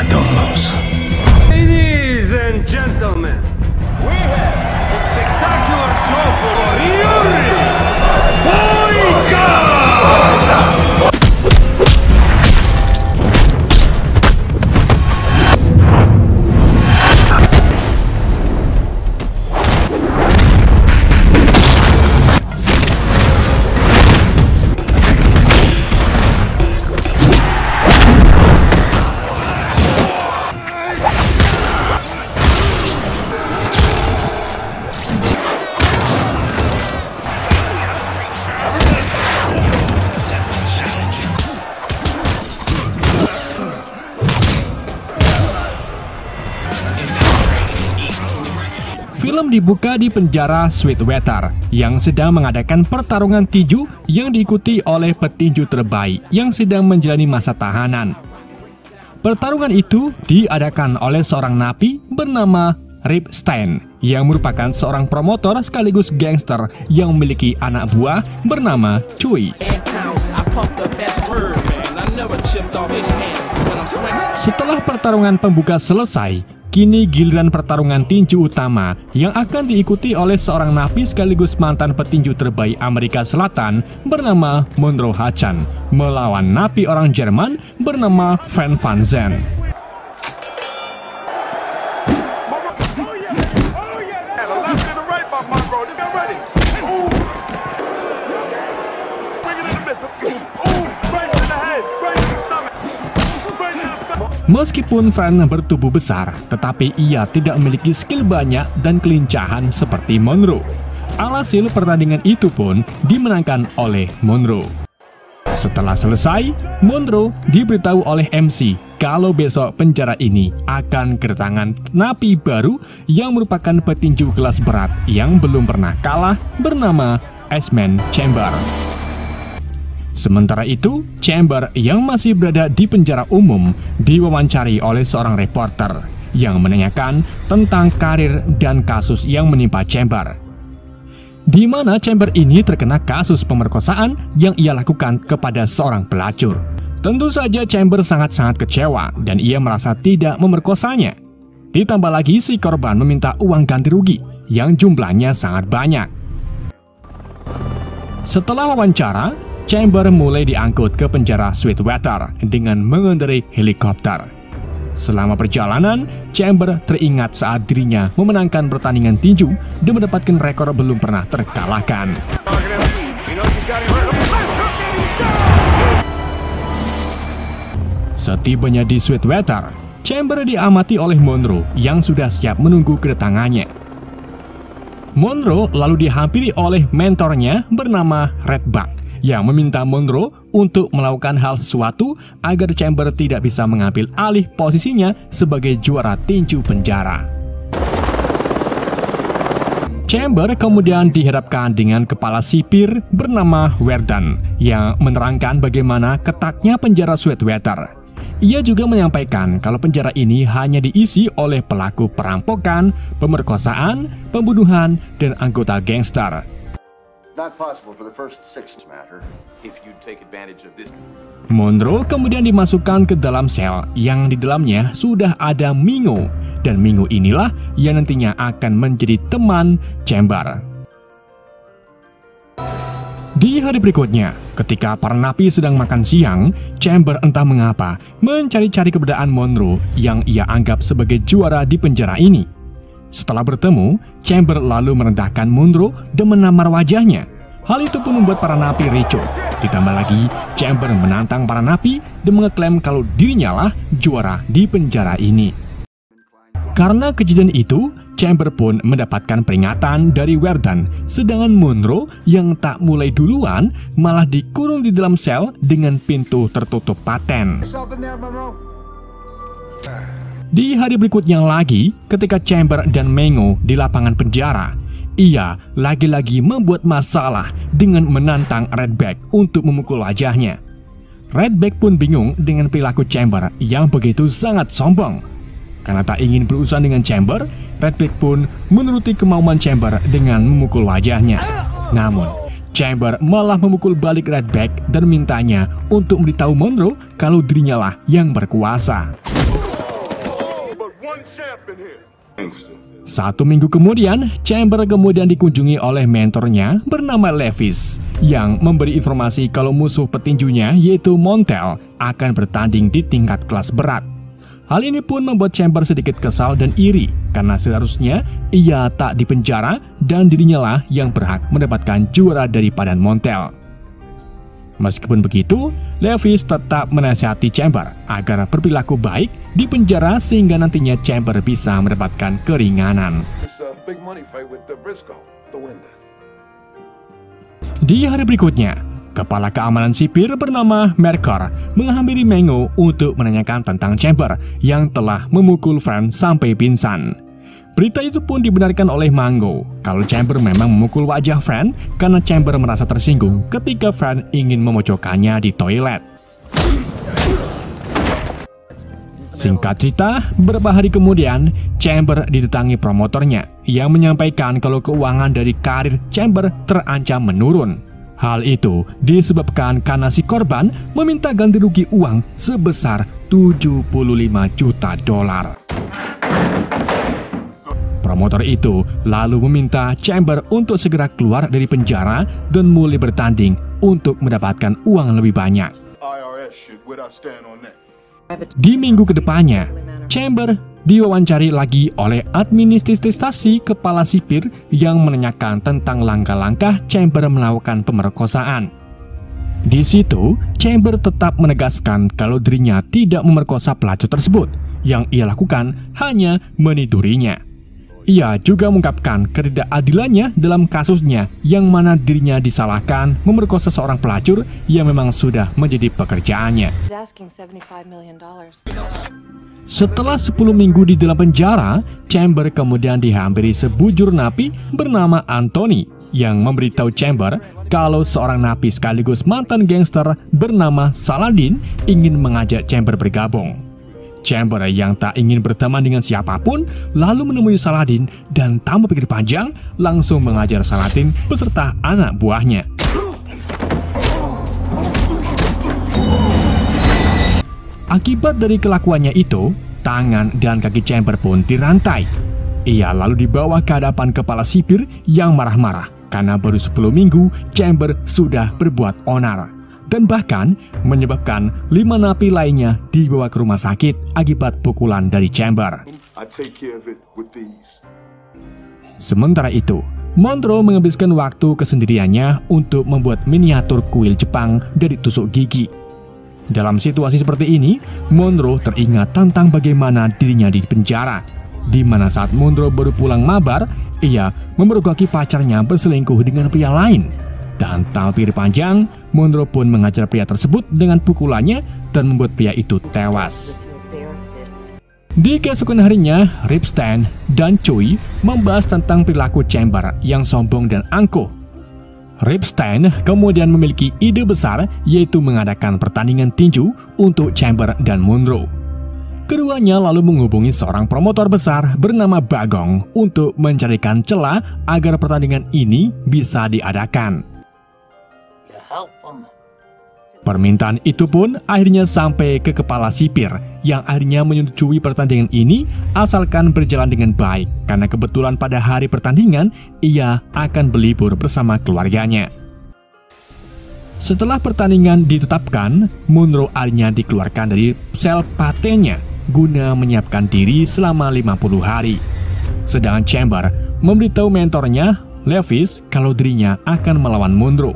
matamos. Ladies and gentlemen, we have a spectacular show for Ryori Boyka! Film dibuka di penjara Sweetwater yang sedang mengadakan pertarungan tinju yang diikuti oleh petinju terbaik yang sedang menjalani masa tahanan. Pertarungan itu diadakan oleh seorang napi bernama Rip Stein yang merupakan seorang promotor sekaligus gangster yang memiliki anak buah bernama Cui. Setelah pertarungan pembuka selesai, kini giliran pertarungan tinju utama yang akan diikuti oleh seorang napi sekaligus mantan petinju terbaik Amerika Selatan bernama Monroe Hachan melawan napi orang Jerman bernama Van Van Zandt. Meskipun Van bertubuh besar, tetapi ia tidak memiliki skill banyak dan kelincahan seperti Monroe. Alhasil pertandingan itu pun dimenangkan oleh Monroe. Setelah selesai, Monroe diberitahu oleh MC kalau besok penjara ini akan kedatangan napi baru yang merupakan petinju kelas berat yang belum pernah kalah bernama Iceman Chamber. Sementara itu, Chamber yang masih berada di penjara umum diwawancari oleh seorang reporter yang menanyakan tentang karir dan kasus yang menimpa Chamber. Di mana Chamber ini terkena kasus pemerkosaan yang ia lakukan kepada seorang pelacur. Tentu saja Chamber sangat-sangat kecewa dan ia merasa tidak memerkosanya. Ditambah lagi si korban meminta uang ganti rugi yang jumlahnya sangat banyak. Setelah wawancara, Chamber mulai diangkut ke penjara Sweetwater dengan mengendarai helikopter. Selama perjalanan, Chamber teringat saat dirinya memenangkan pertandingan tinju dan mendapatkan rekor belum pernah terkalahkan. Setibanya di Sweetwater, Chamber diamati oleh Monroe yang sudah siap menunggu kedatangannya. Monroe lalu dihampiri oleh mentornya bernama Redback yang meminta Monroe untuk melakukan hal sesuatu agar Chamber tidak bisa mengambil alih posisinya sebagai juara tinju penjara. Chamber kemudian dihadapkan dengan kepala sipir bernama Werden yang menerangkan bagaimana ketatnya penjara Sweetwater. Ia juga menyampaikan kalau penjara ini hanya diisi oleh pelaku perampokan, pemerkosaan, pembunuhan, dan anggota gangster. Monroe kemudian dimasukkan ke dalam sel yang di dalamnya sudah ada Mingo, dan Mingo inilah yang nantinya akan menjadi teman Chamber. Di hari berikutnya, ketika para napi sedang makan siang, Chamber entah mengapa mencari-cari keberadaan Monroe yang ia anggap sebagai juara di penjara ini. Setelah bertemu, Chamber lalu merendahkan Monroe dan menamar wajahnya. Hal itu pun membuat para napi ricuh. Ditambah lagi, Chamber menantang para napi dan mengeklaim kalau dirinya lah juara di penjara ini. Karena kejadian itu, Chamber pun mendapatkan peringatan dari Werden, sedangkan Monroe yang tak mulai duluan malah dikurung di dalam sel dengan pintu tertutup paten. Di hari berikutnya lagi, ketika Chamber dan Mengo di lapangan penjara, ia lagi-lagi membuat masalah dengan menantang Redback untuk memukul wajahnya. Redback pun bingung dengan perilaku Chamber yang begitu sangat sombong. Karena tak ingin berurusan dengan Chamber, Redback pun menuruti kemauan Chamber dengan memukul wajahnya. Namun, Chamber malah memukul balik Redback dan mintanya untuk memberitahu Monroe kalau dirinya lah yang berkuasa. 1 minggu kemudian, Chamber kemudian dikunjungi oleh mentornya bernama Levis yang memberi informasi kalau musuh petinjunya yaitu Montel akan bertanding di tingkat kelas berat. Hal ini pun membuat Chamber sedikit kesal dan iri karena seharusnya ia tak dipenjara dan dirinya lah yang berhak mendapatkan juara daripada Montel. Meskipun begitu, Levis tetap menasihati Chamber agar berperilaku baik di penjara sehingga nantinya Chamber bisa mendapatkan keringanan. Di hari berikutnya, kepala keamanan sipir bernama Mercer menghampiri Mango untuk menanyakan tentang Chamber yang telah memukul Fran sampai pingsan. Berita itu pun dibenarkan oleh Mango kalau Chamber memang memukul wajah Fran karena Chamber merasa tersinggung ketika Fran ingin memojokkannya di toilet. Singkat cerita, beberapa hari kemudian, Chamber didatangi promotornya yang menyampaikan kalau keuangan dari karir Chamber terancam menurun. Hal itu disebabkan karena si korban meminta ganti rugi uang sebesar $75 juta. Promotor itu lalu meminta Chamber untuk segera keluar dari penjara dan mulai bertanding untuk mendapatkan uang lebih banyak. Di minggu kedepannya, Chamber diwawancari lagi oleh administrasi kepala sipir yang menanyakan tentang langkah-langkah Chamber melakukan pemerkosaan. Di situ, Chamber tetap menegaskan kalau dirinya tidak memerkosa pelacur tersebut. Yang ia lakukan hanya menidurinya. Ia juga mengungkapkan ketidakadilannya dalam kasusnya yang mana dirinya disalahkan memerkosa seorang pelacur yang memang sudah menjadi pekerjaannya. Setelah 10 minggu di dalam penjara, Chamber kemudian dihampiri sebujur napi bernama Anthony yang memberitahu Chamber kalau seorang napi sekaligus mantan gangster bernama Saladin ingin mengajak Chamber bergabung. Chamber yang tak ingin berteman dengan siapapun lalu menemui Saladin dan tanpa pikir panjang langsung mengajar Saladin beserta anak buahnya. Akibat dari kelakuannya itu, tangan dan kaki Chamber pun dirantai. Ia lalu dibawa ke hadapan kepala sipir yang marah-marah karena baru 10 minggu Chamber sudah berbuat onar. Dan bahkan menyebabkan 5 napi lainnya dibawa ke rumah sakit akibat pukulan dari Chamber. Sementara itu, Monroe menghabiskan waktu kesendiriannya untuk membuat miniatur kuil Jepang dari tusuk gigi. Dalam situasi seperti ini, Monroe teringat tentang bagaimana dirinya di penjara, di mana saat Monroe baru pulang mabar, ia memergoki pacarnya berselingkuh dengan pria lain. Dan tanpa pikir panjang, Monroe pun mengajar pria tersebut dengan pukulannya dan membuat pria itu tewas. Di keesokan harinya, Ripstein dan Choi membahas tentang perilaku Chamber yang sombong dan angkuh. Ripstein kemudian memiliki ide besar yaitu mengadakan pertandingan tinju untuk Chamber dan Monroe. Keduanya lalu menghubungi seorang promotor besar bernama Bagong untuk mencarikan celah agar pertandingan ini bisa diadakan. Permintaan itu pun akhirnya sampai ke kepala sipir yang akhirnya menyetujui pertandingan ini asalkan berjalan dengan baik karena kebetulan pada hari pertandingan ia akan berlibur bersama keluarganya. Setelah pertandingan ditetapkan, Monroe akhirnya dikeluarkan dari sel patennya guna menyiapkan diri selama 50 hari. Sedangkan Chamber memberitahu mentornya, Levis, kalau dirinya akan melawan Monroe.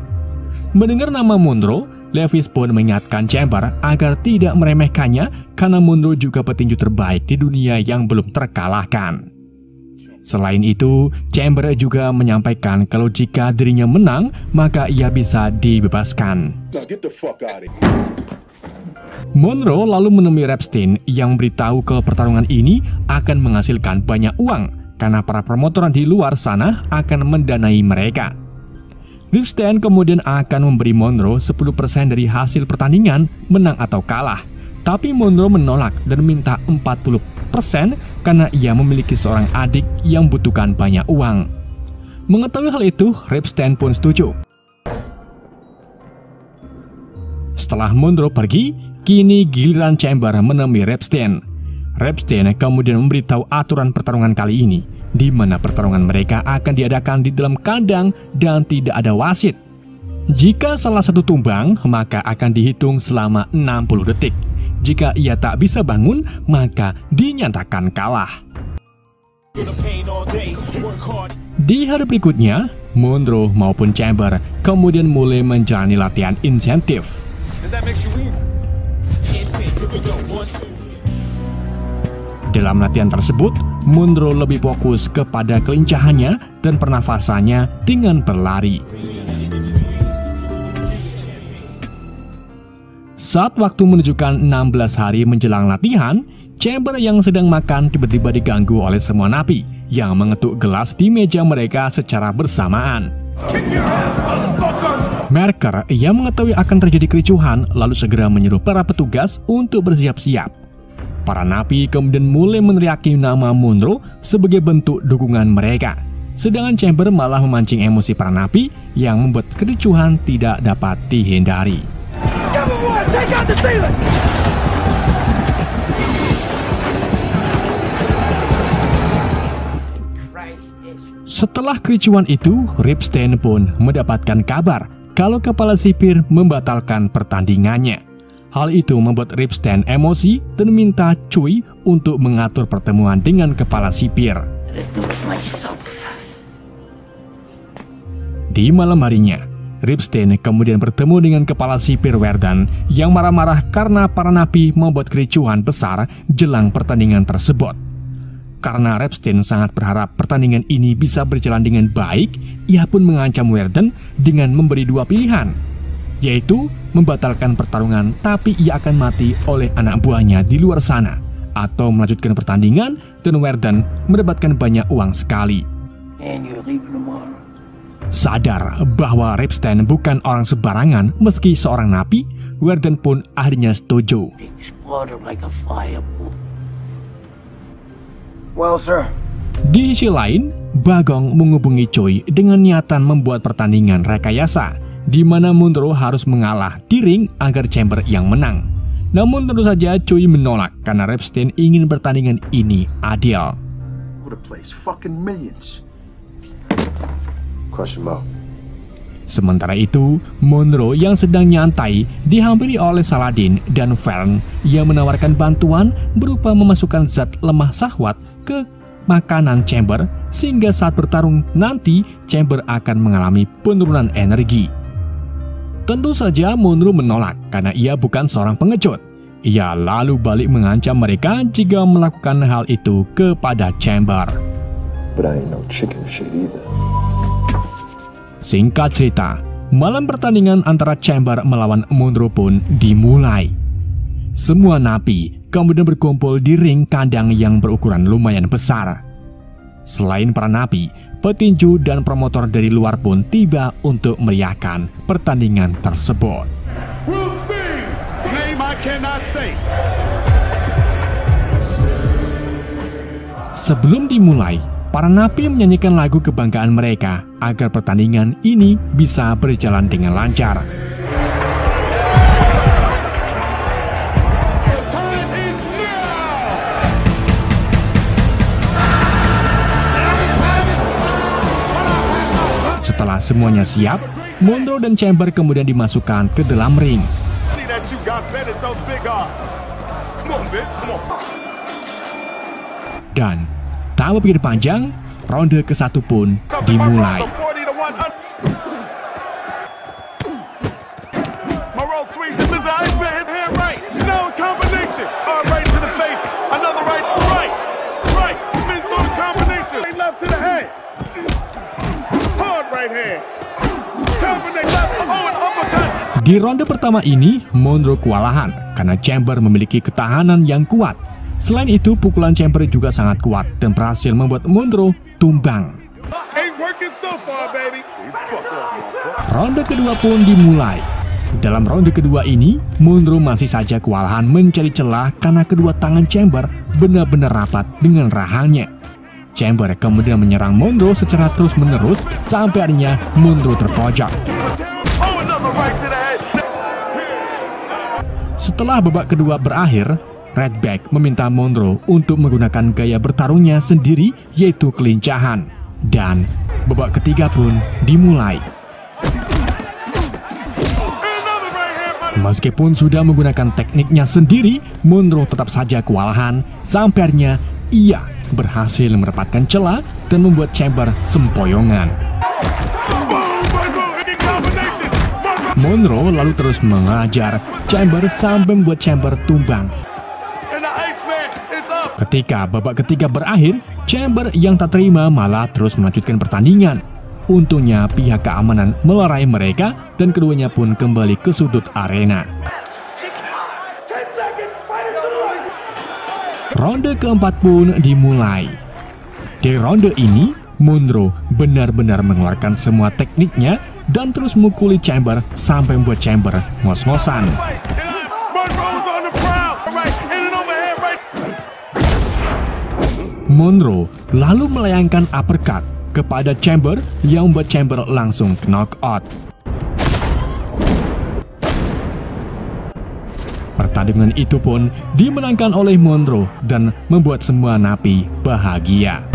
Mendengar nama Monroe, Levis pun mengingatkan Chamber agar tidak meremehkannya karena Monroe juga petinju terbaik di dunia yang belum terkalahkan. Selain itu, Chamber juga menyampaikan kalau jika dirinya menang, maka ia bisa dibebaskan. Monroe lalu menemui Ripstein yang beritahu kalau pertarungan ini akan menghasilkan banyak uang karena para promotor di luar sana akan mendanai mereka. Ripstein kemudian akan memberi Monroe 10% dari hasil pertandingan menang atau kalah. Tapi Monroe menolak dan minta 40% karena ia memiliki seorang adik yang membutuhkan banyak uang. Mengetahui hal itu, Ripstein pun setuju. Setelah Monroe pergi, kini giliran Chamber menemui Ripstein. Repstein kemudian memberitahu aturan pertarungan kali ini, di mana pertarungan mereka akan diadakan di dalam kandang dan tidak ada wasit. Jika salah satu tumbang, maka akan dihitung selama 60 detik. Jika ia tak bisa bangun, maka dinyatakan kalah. Di hari berikutnya, Monroe maupun Chamber kemudian mulai menjalani latihan insentif. Dalam latihan tersebut, Monroe lebih fokus kepada kelincahannya dan pernafasannya dengan berlari. Saat waktu menunjukkan 16 hari menjelang latihan, Chamber yang sedang makan tiba-tiba diganggu oleh semua napi yang mengetuk gelas di meja mereka secara bersamaan. Mercer yang mengetahui akan terjadi kericuhan lalu segera menyuruh para petugas untuk bersiap-siap. Para napi kemudian mulai meneriaki nama Monroe sebagai bentuk dukungan mereka. Sedangkan Chamber malah memancing emosi para napi yang membuat kericuhan tidak dapat dihindari. Setelah kericuhan itu, Repstein pun mendapatkan kabar kalau kepala sipir membatalkan pertandingannya. Hal itu membuat Repstein emosi dan minta Choi untuk mengatur pertemuan dengan kepala sipir. Di malam harinya, Repstein kemudian bertemu dengan kepala sipir Werden yang marah-marah karena para napi membuat kericuhan besar jelang pertandingan tersebut. Karena Repstein sangat berharap pertandingan ini bisa berjalan dengan baik, ia pun mengancam Werden dengan memberi dua pilihan, yaitu membatalkan pertarungan tapi ia akan mati oleh anak buahnya di luar sana, atau melanjutkan pertandingan dan Werden mendapatkan banyak uang sekali. Sadar bahwa Repstein bukan orang sembarangan meski seorang napi, Werden pun akhirnya setuju. Well, sir. Di sisi lain, Bagong menghubungi Choi dengan niatan membuat pertandingan rekayasa, di mana Monroe harus mengalah di ring agar Chamber yang menang. Namun tentu saja Choi menolak karena Repstein ingin pertandingan ini adil. Sementara itu, Monroe yang sedang nyantai dihampiri oleh Saladin dan Vern yang menawarkan bantuan berupa memasukkan zat lemah syahwat ke makanan Chamber sehingga saat bertarung nanti Chamber akan mengalami penurunan energi. Tentu saja Monroe menolak karena ia bukan seorang pengecut. Ia lalu balik mengancam mereka jika melakukan hal itu kepada Chamber. But I ain't no chicken shit either. Singkat cerita, malam pertandingan antara Chamber melawan Monroe pun dimulai. Semua napi kemudian berkumpul di ring kandang yang berukuran lumayan besar. Selain para napi, petinju dan promotor dari luar pun tiba untuk meriahkan pertandingan tersebut. Sebelum dimulai, para napi menyanyikan lagu kebanggaan mereka agar pertandingan ini bisa berjalan dengan lancar. Setelah semuanya siap, Monroe dan Chamber kemudian dimasukkan ke dalam ring. Dan tak berpikir panjang, ronde ke-1 pun dimulai. Di ronde pertama ini, Monroe kewalahan karena Chamber memiliki ketahanan yang kuat. Selain itu, pukulan Chamber juga sangat kuat dan berhasil membuat Monroe tumbang. Ronde kedua pun dimulai. Dalam ronde kedua ini, Monroe masih saja kewalahan mencari celah karena kedua tangan Chamber benar-benar rapat dengan rahangnya. Chamber kemudian menyerang Monroe secara terus-menerus sampai akhirnya Monroe terpojok. Setelah babak kedua berakhir, Redback meminta Monroe untuk menggunakan gaya bertarungnya sendiri, yaitu kelincahan. Dan babak ketiga pun dimulai. Meskipun sudah menggunakan tekniknya sendiri, Monroe tetap saja kewalahan. Sampai akhirnya ia berhasil mendapatkan celah dan membuat Chamber sempoyongan. Monroe lalu terus mengajar Chamber sampai membuat Chamber tumbang. Ketika babak ketiga berakhir, Chamber yang tak terima malah terus melanjutkan pertandingan. Untungnya pihak keamanan melerai mereka dan keduanya pun kembali ke sudut arena. Ronde keempat pun dimulai. Di ronde ini, Monroe benar-benar mengeluarkan semua tekniknya dan terus memukuli Chamber sampai membuat Chamber ngos-ngosan. Monroe lalu melayangkan uppercut kepada Chamber yang membuat Chamber langsung knockout. Pertandingan itu pun dimenangkan oleh Monroe dan membuat semua napi bahagia.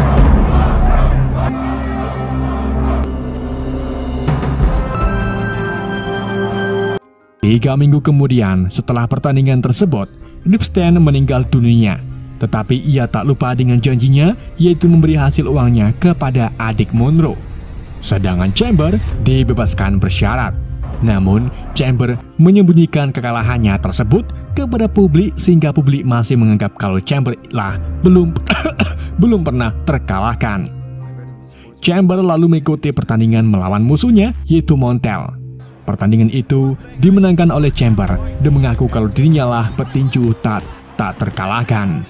Tiga minggu kemudian setelah pertandingan tersebut, Ripstein meninggal dunia. Tetapi ia tak lupa dengan janjinya, yaitu memberi hasil uangnya kepada adik Monroe. Sedangkan Chamber dibebaskan bersyarat. Namun, Chamber menyembunyikan kekalahannya tersebut kepada publik sehingga publik masih menganggap kalau Chamber lah belum pernah terkalahkan. Chamber lalu mengikuti pertandingan melawan musuhnya, yaitu Montel. Pertandingan itu dimenangkan oleh Chamber dan mengaku kalau dirinya lah petinju tak terkalahkan.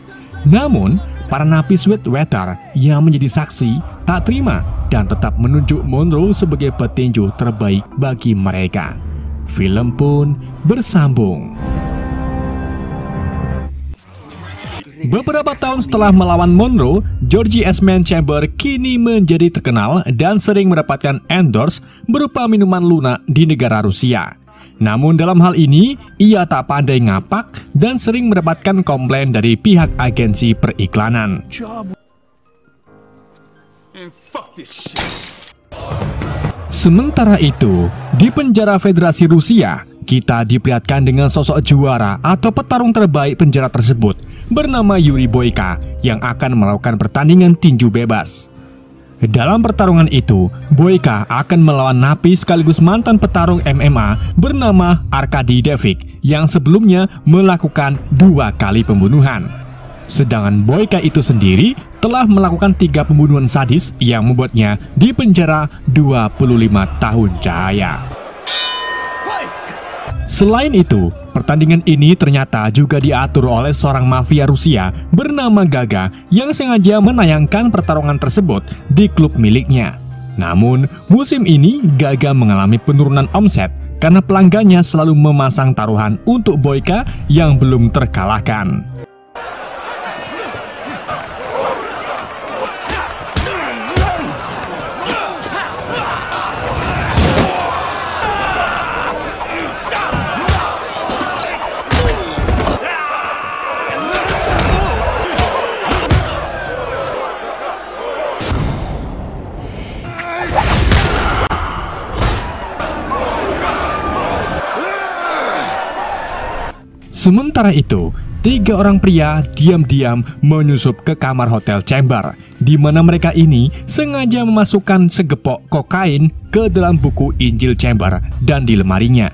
Namun, para napi Sweetwater yang menjadi saksi tak terima dan tetap menunjuk Monroe sebagai petinju terbaik bagi mereka. Film pun bersambung. Beberapa tahun setelah melawan Monroe, Georgie Eastman Chamber kini menjadi terkenal dan sering mendapatkan endorse berupa minuman lunak di negara Rusia. Namun dalam hal ini, ia tak pandai ngapak dan sering mendapatkan komplain dari pihak agensi periklanan. Sementara itu, di penjara Federasi Rusia, kita diperlihatkan dengan sosok juara atau petarung terbaik penjara tersebut bernama Yuri Boyka yang akan melakukan pertandingan tinju bebas. Dalam pertarungan itu, Boyka akan melawan napi sekaligus mantan petarung MMA bernama Arkady Devik yang sebelumnya melakukan 2 kali pembunuhan. Sedangkan Boyka itu sendiri telah melakukan 3 pembunuhan sadis yang membuatnya dipenjara 25 tahun cahaya. Selain itu, pertandingan ini ternyata juga diatur oleh seorang mafia Rusia bernama Gaga yang sengaja menayangkan pertarungan tersebut di klub miliknya. Namun, musim ini Gaga mengalami penurunan omset karena pelanggannya selalu memasang taruhan untuk Boyka yang belum terkalahkan. Sementara itu, 3 orang pria diam-diam menyusup ke kamar hotel Chamber, di mana mereka ini sengaja memasukkan segepok kokain ke dalam buku Injil Chamber dan di lemarinya.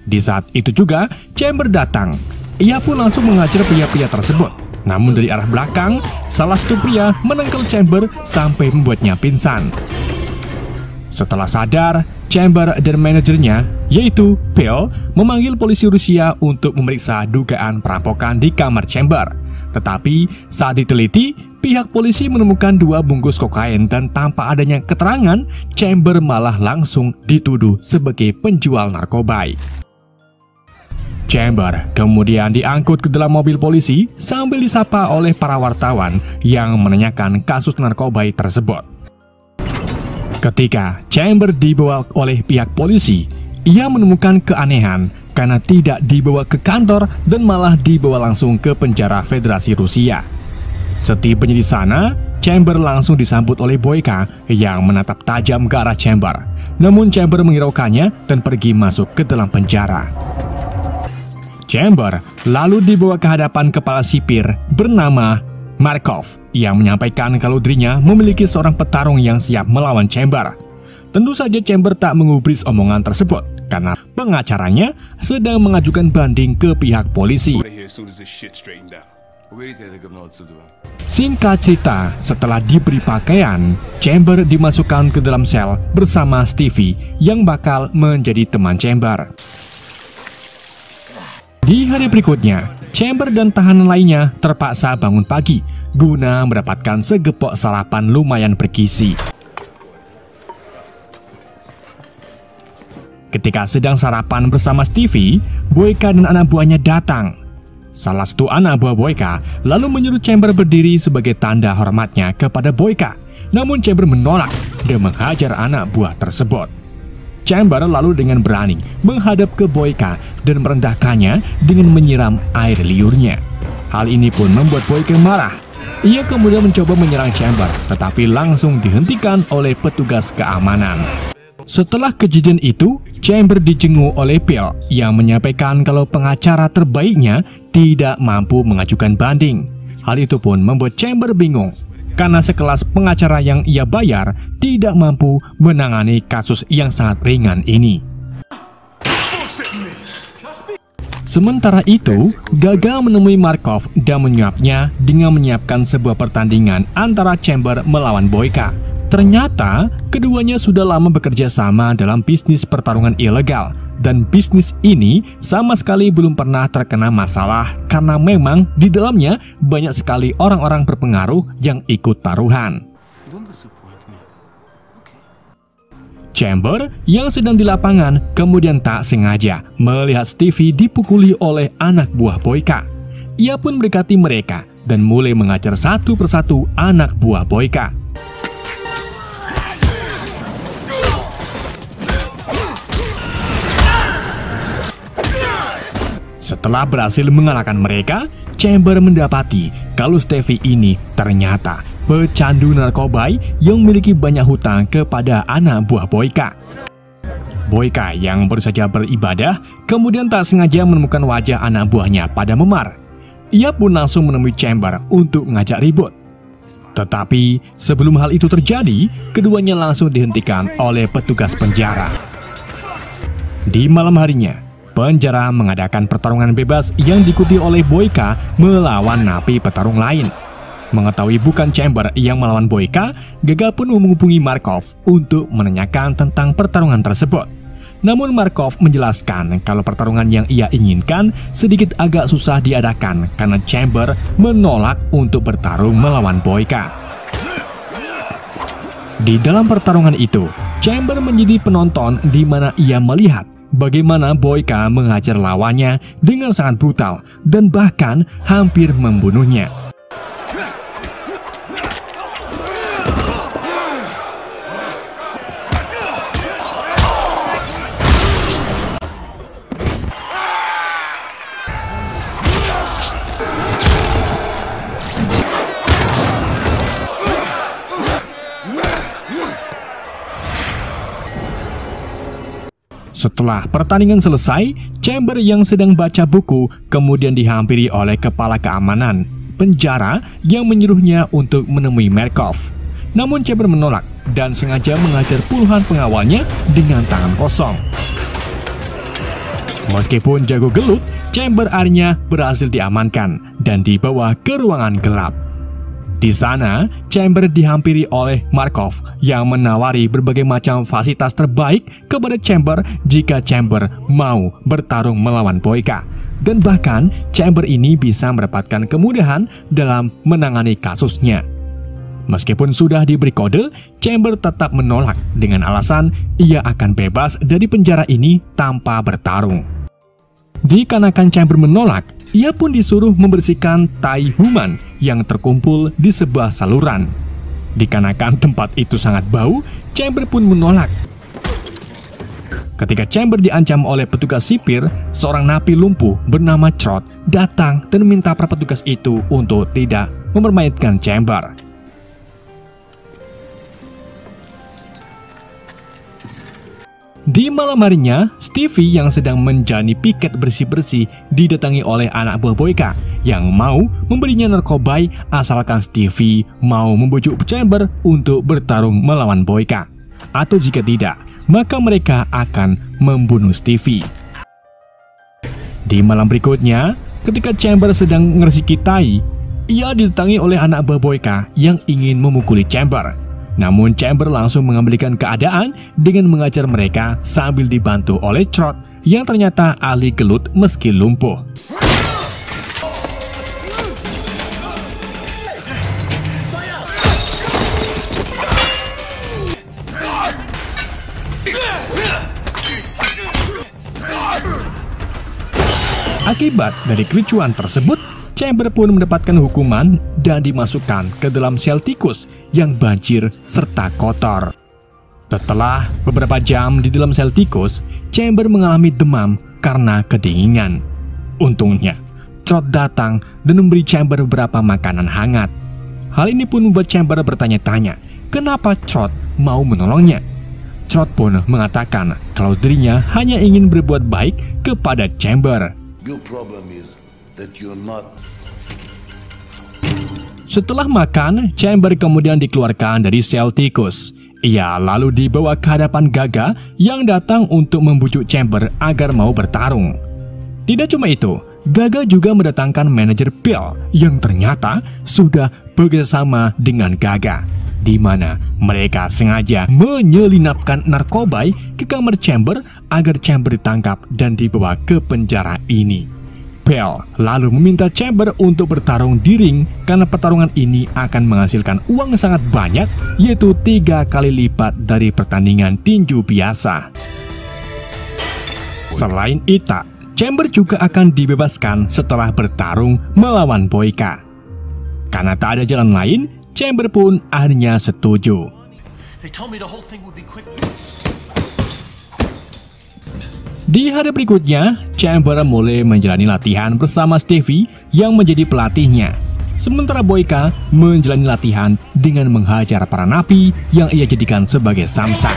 Di saat itu juga, Chamber datang. Ia pun langsung mengajar pria-pria tersebut. Namun dari arah belakang, salah satu pria menengkel Chamber sampai membuatnya pingsan. Setelah sadar, Chamber dan manajernya, yaitu Phil, memanggil polisi Rusia untuk memeriksa dugaan perampokan di kamar Chamber. Tetapi saat diteliti, pihak polisi menemukan 2 bungkus kokain dan tanpa adanya keterangan, Chamber malah langsung dituduh sebagai penjual narkoba. Chamber kemudian diangkut ke dalam mobil polisi sambil disapa oleh para wartawan yang menanyakan kasus narkoba tersebut. Ketika Chamber dibawa oleh pihak polisi, ia menemukan keanehan karena tidak dibawa ke kantor dan malah dibawa langsung ke penjara Federasi Rusia. Setibanya di sana, Chamber langsung disambut oleh Boyka yang menatap tajam ke arah Chamber. Namun Chamber menghiraukannya dan pergi masuk ke dalam penjara. Chamber lalu dibawa ke hadapan kepala sipir bernama Markov yang menyampaikan kalau dirinya memiliki seorang petarung yang siap melawan Chamber. Tentu saja Chamber tak mengubris omongan tersebut karena pengacaranya sedang mengajukan banding ke pihak polisi. Singkat cerita, setelah diberi pakaian, Chamber dimasukkan ke dalam sel bersama Stevie yang bakal menjadi teman Chamber. Di hari berikutnya, Chamber dan tahanan lainnya terpaksa bangun pagi guna mendapatkan segepok sarapan lumayan bergizi. Ketika sedang sarapan bersama Stevie, Boyka dan anak buahnya datang. Salah satu anak buah Boyka lalu menyuruh Chamber berdiri sebagai tanda hormatnya kepada Boyka. Namun Chamber menolak dan menghajar anak buah tersebut. Chamber lalu dengan berani menghadap ke Boyka dan merendahkannya dengan menyiram air liurnya. Hal ini pun membuat Boyka marah. Ia kemudian mencoba menyerang Chamber, tetapi langsung dihentikan oleh petugas keamanan. Setelah kejadian itu, Chamber dijenguk oleh Bill yang menyampaikan kalau pengacara terbaiknya tidak mampu mengajukan banding. Hal itu pun membuat Chamber bingung, karena sekelas pengacara yang ia bayar tidak mampu menangani kasus yang sangat ringan ini. Sementara itu, gagal menemui Markov dan menyuapnya dengan menyiapkan sebuah pertandingan antara Chamber melawan Boyka. Ternyata, keduanya sudah lama bekerja sama dalam bisnis pertarungan ilegal, dan bisnis ini sama sekali belum pernah terkena masalah karena memang di dalamnya banyak sekali orang-orang berpengaruh yang ikut taruhan. Chamber yang sedang di lapangan kemudian tak sengaja melihat Stevie dipukuli oleh anak buah Boyka. Ia pun mendekati mereka dan mulai mengajar satu persatu anak buah Boyka. Setelah berhasil mengalahkan mereka, Chamber mendapati kalau Stevie ini ternyata pecandu narkoba yang memiliki banyak hutang kepada anak buah Boyka. Boyka yang baru saja beribadah kemudian tak sengaja menemukan wajah anak buahnya pada memar. Ia pun langsung menemui Chamber untuk mengajak ribut. Tetapi sebelum hal itu terjadi, keduanya langsung dihentikan oleh petugas penjara. Di malam harinya, penjara mengadakan pertarungan bebas yang diikuti oleh Boyka melawan napi petarung lain. Mengetahui bukan Chamber yang melawan Boyka, Gaga pun menghubungi Markov untuk menanyakan tentang pertarungan tersebut. Namun Markov menjelaskan kalau pertarungan yang ia inginkan sedikit agak susah diadakan karena Chamber menolak untuk bertarung melawan Boyka. Di dalam pertarungan itu, Chamber menjadi penonton di mana ia melihat bagaimana Boyka menghajar lawannya dengan sangat brutal dan bahkan hampir membunuhnya. Setelah pertandingan selesai, Chamber yang sedang baca buku kemudian dihampiri oleh kepala keamanan penjara yang menyuruhnya untuk menemui Markov. Namun Chamber menolak dan sengaja mengajar puluhan pengawalnya dengan tangan kosong. Meskipun jago gelut, Chamber akhirnya berhasil diamankan dan dibawa ke ruangan gelap. Di sana, Chamber dihampiri oleh Markov yang menawari berbagai macam fasilitas terbaik kepada Chamber jika Chamber mau bertarung melawan Boyka. Dan bahkan, Chamber ini bisa mendapatkan kemudahan dalam menangani kasusnya. Meskipun sudah diberi kode, Chamber tetap menolak dengan alasan ia akan bebas dari penjara ini tanpa bertarung. Dikarenakan Chamber menolak, ia pun disuruh membersihkan tai human yang terkumpul di sebuah saluran. Dikarenakan tempat itu sangat bau, Chamber pun menolak. Ketika Chamber diancam oleh petugas sipir, seorang napi lumpuh bernama Trot datang dan meminta para petugas itu untuk tidak mempermainkan Chamber. Di malam harinya, Stevie yang sedang menjalani piket bersih-bersih didatangi oleh anak buah Boyka yang mau memberinya narkobai asalkan Stevie mau membujuk Chamber untuk bertarung melawan Boyka. Atau jika tidak, maka mereka akan membunuh Stevie. Di malam berikutnya, ketika Chamber sedang ngeresiki tai, ia didatangi oleh anak buah Boyka yang ingin memukuli Chamber. Namun Chamber langsung mengambilkan keadaan dengan mengajar mereka sambil dibantu oleh Trot yang ternyata ahli gelut meski lumpuh. Akibat dari kericuan tersebut, Chamber pun mendapatkan hukuman dan dimasukkan ke dalam sel tikus yang banjir serta kotor. Setelah beberapa jam di dalam sel tikus, Chamber mengalami demam karena kedinginan. Untungnya, Trot datang dan memberi Chamber beberapa makanan hangat. Hal ini pun membuat Chamber bertanya-tanya, kenapa Trot mau menolongnya. Trot pun mengatakan kalau dirinya hanya ingin berbuat baik kepada Chamber. Your problem is that you're not. Setelah makan, Chamber kemudian dikeluarkan dari sel tikus. Ia lalu dibawa ke hadapan Gaga yang datang untuk membujuk Chamber agar mau bertarung. Tidak cuma itu, Gaga juga mendatangkan manajer Bill yang ternyata sudah bekerjasama dengan Gaga, di mana mereka sengaja menyelinapkan narkobai ke kamar Chamber agar Chamber ditangkap dan dibawa ke penjara ini. Bell lalu meminta Chamber untuk bertarung di ring karena pertarungan ini akan menghasilkan uang sangat banyak, yaitu 3 kali lipat dari pertandingan tinju biasa. Selain itu, Chamber juga akan dibebaskan setelah bertarung melawan Boyka. Karena tak ada jalan lain, Chamber pun akhirnya setuju. Di hari berikutnya, Chamber mulai menjalani latihan bersama Stevie yang menjadi pelatihnya. Sementara Boyka menjalani latihan dengan menghajar para napi yang ia jadikan sebagai samsak.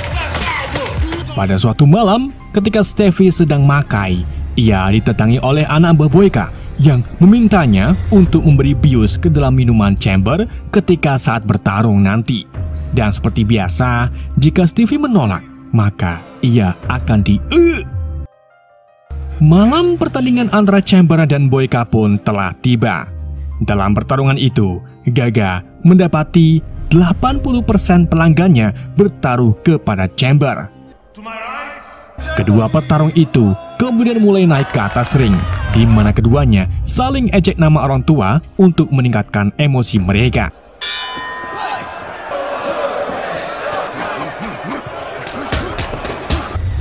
Pada suatu malam, ketika Stevie sedang makai, ia didatangi oleh anak buah Boyka yang memintanya untuk memberi bius ke dalam minuman Chamber ketika saat bertarung nanti. Dan seperti biasa, jika Stevie menolak, maka ia akan Malam pertandingan antara Chamber dan Boyka pun telah tiba. Dalam pertarungan itu, Gaga mendapati 80% pelanggannya bertaruh kepada Chamber. Kedua petarung itu kemudian mulai naik ke atas ring, di mana keduanya saling ejek nama orang tua untuk meningkatkan emosi mereka.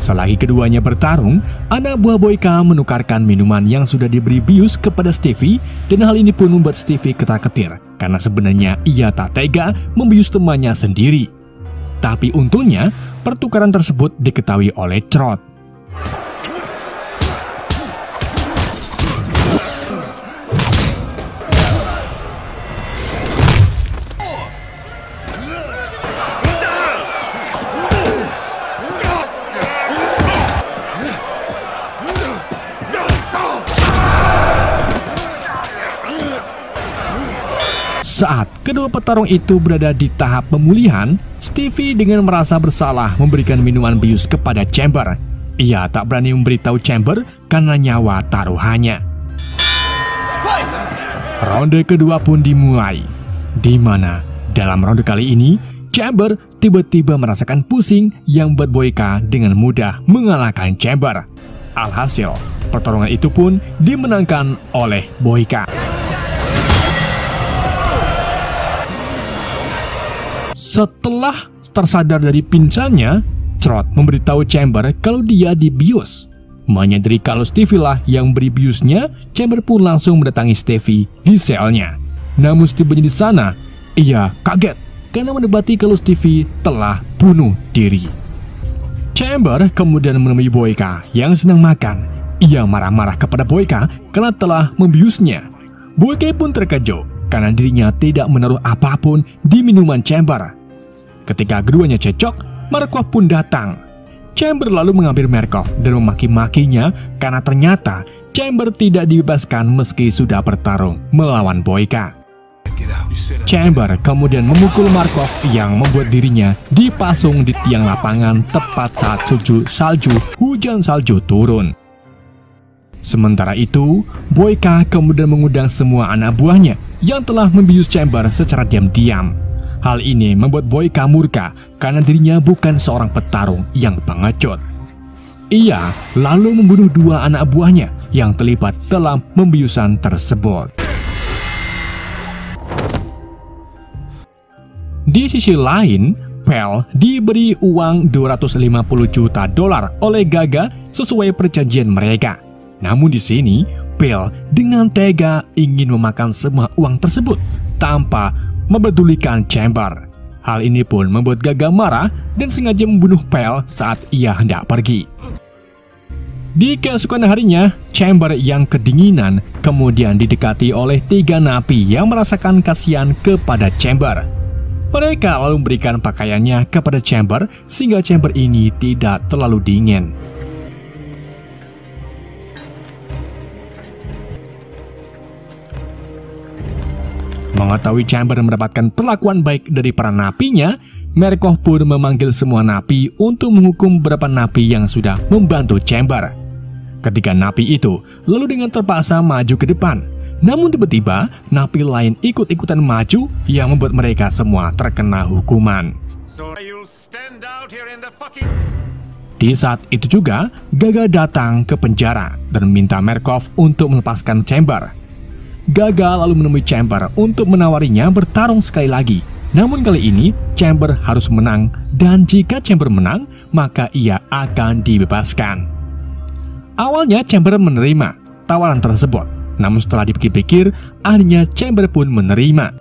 Selagi keduanya bertarung, anak buah Boyka menukarkan minuman yang sudah diberi bius kepada Stevie, dan hal ini pun membuat Stevie ketar-ketir karena sebenarnya ia tak tega membius temannya sendiri. Tapi untungnya, pertukaran tersebut diketahui oleh Trot. Saat kedua petarung itu berada di tahap pemulihan, Stevie dengan merasa bersalah memberikan minuman bius kepada Chamber. Ia tak berani memberitahu Chamber karena nyawa taruhannya. Ronde kedua pun dimulai, di mana dalam ronde kali ini Chamber tiba-tiba merasakan pusing yang membuat Boyka dengan mudah mengalahkan Chamber. Alhasil, pertarungan itu pun dimenangkan oleh Boyka. Setelah tersadar dari pingsannya, Trot memberitahu Chamber kalau dia dibius. Menyadari kalau Stevie lah yang beri biusnya, Chamber pun langsung mendatangi Stevie di selnya. Namun setibanya di sana, ia kaget karena mendebati kalau Stevie telah bunuh diri. Chamber kemudian menemui Boyka yang sedang makan. Ia marah-marah kepada Boyka karena telah membiusnya. Boyka pun terkejut karena dirinya tidak menaruh apapun di minuman Chamber. Ketika keduanya cekcok, Markov pun datang. Chamber lalu mengambil Markov dan memaki-makinya karena ternyata Chamber tidak dibebaskan meski sudah bertarung melawan Boyka. Chamber kemudian memukul Markov yang membuat dirinya dipasung di tiang lapangan tepat saat hujan salju turun. Sementara itu, Boyka kemudian mengundang semua anak buahnya yang telah membius Chamber secara diam-diam. Hal ini membuat Boyka murka karena dirinya bukan seorang petarung yang pengecut. Ia lalu membunuh 2 anak buahnya yang terlibat dalam membiusan tersebut. Di sisi lain, Pell diberi uang $250 juta oleh Gaga sesuai perjanjian mereka. Namun di sini, Pell dengan tega ingin memakan semua uang tersebut tanpa mempedulikan Chamber. Hal ini pun membuat Gaga marah dan sengaja membunuh Pell saat ia hendak pergi. Di keesokan harinya, Chamber yang kedinginan kemudian didekati oleh 3 napi yang merasakan kasihan kepada Chamber. Mereka lalu memberikan pakaiannya kepada Chamber sehingga Chamber ini tidak terlalu dingin. Mengetahui Chamber mendapatkan perlakuan baik dari para napinya, Markov pun memanggil semua napi untuk menghukum beberapa napi yang sudah membantu Chamber. Ketika napi itu lalu dengan terpaksa maju ke depan. Namun tiba-tiba, napi lain ikut-ikutan maju yang membuat mereka semua terkena hukuman. Di saat itu juga, Gaga datang ke penjara dan meminta Markov untuk melepaskan Chamber. Gaga lalu menemui Chamber untuk menawarinya bertarung sekali lagi. Namun kali ini, Chamber harus menang dan jika Chamber menang, maka ia akan dibebaskan. Awalnya Chamber menerima tawaran tersebut. Namun setelah dipikir-pikir, akhirnya Chamber pun menerima.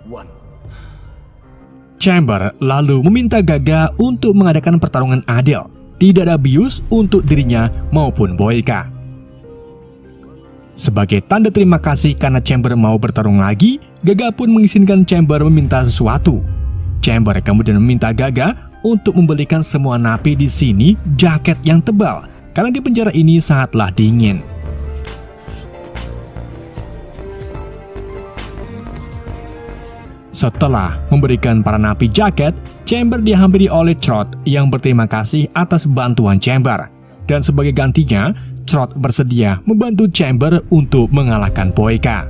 Chamber lalu meminta Gaga untuk mengadakan pertarungan adil. Tidak ada bius untuk dirinya maupun Boyka. Sebagai tanda terima kasih karena Chamber mau bertarung lagi, Gaga pun mengizinkan Chamber meminta sesuatu. Chamber kemudian meminta Gaga untuk membelikan semua napi di sini jaket yang tebal karena di penjara ini sangatlah dingin. Setelah memberikan para napi jaket, Chamber dihampiri oleh Trot yang berterima kasih atas bantuan Chamber. Dan sebagai gantinya, Trot bersedia membantu Chamber untuk mengalahkan Boyka.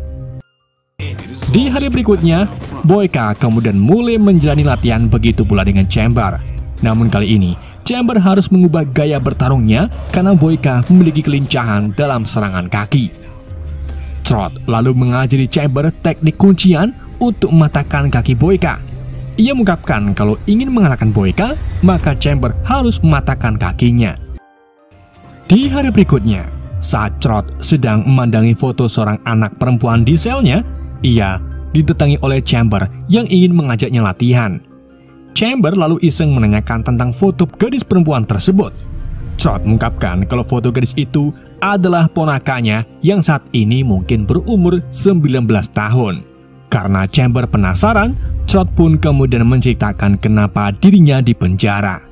Di hari berikutnya, Boyka kemudian mulai menjalani latihan begitu pula dengan Chamber. Namun kali ini, Chamber harus mengubah gaya bertarungnya karena Boyka memiliki kelincahan dalam serangan kaki. Trot lalu mengajari Chamber teknik kuncian untuk mematahkan kaki Boyka. Ia mengungkapkan kalau ingin mengalahkan Boyka, maka Chamber harus mematahkan kakinya. Di hari berikutnya, saat Trot sedang memandangi foto seorang anak perempuan di selnya, ia didatangi oleh Chamber yang ingin mengajaknya latihan. Chamber lalu iseng menanyakan tentang foto gadis perempuan tersebut. Trot mengungkapkan kalau foto gadis itu adalah ponakannya yang saat ini mungkin berumur 19 tahun. Karena Chamber penasaran, Trot pun kemudian menceritakan kenapa dirinya dipenjara.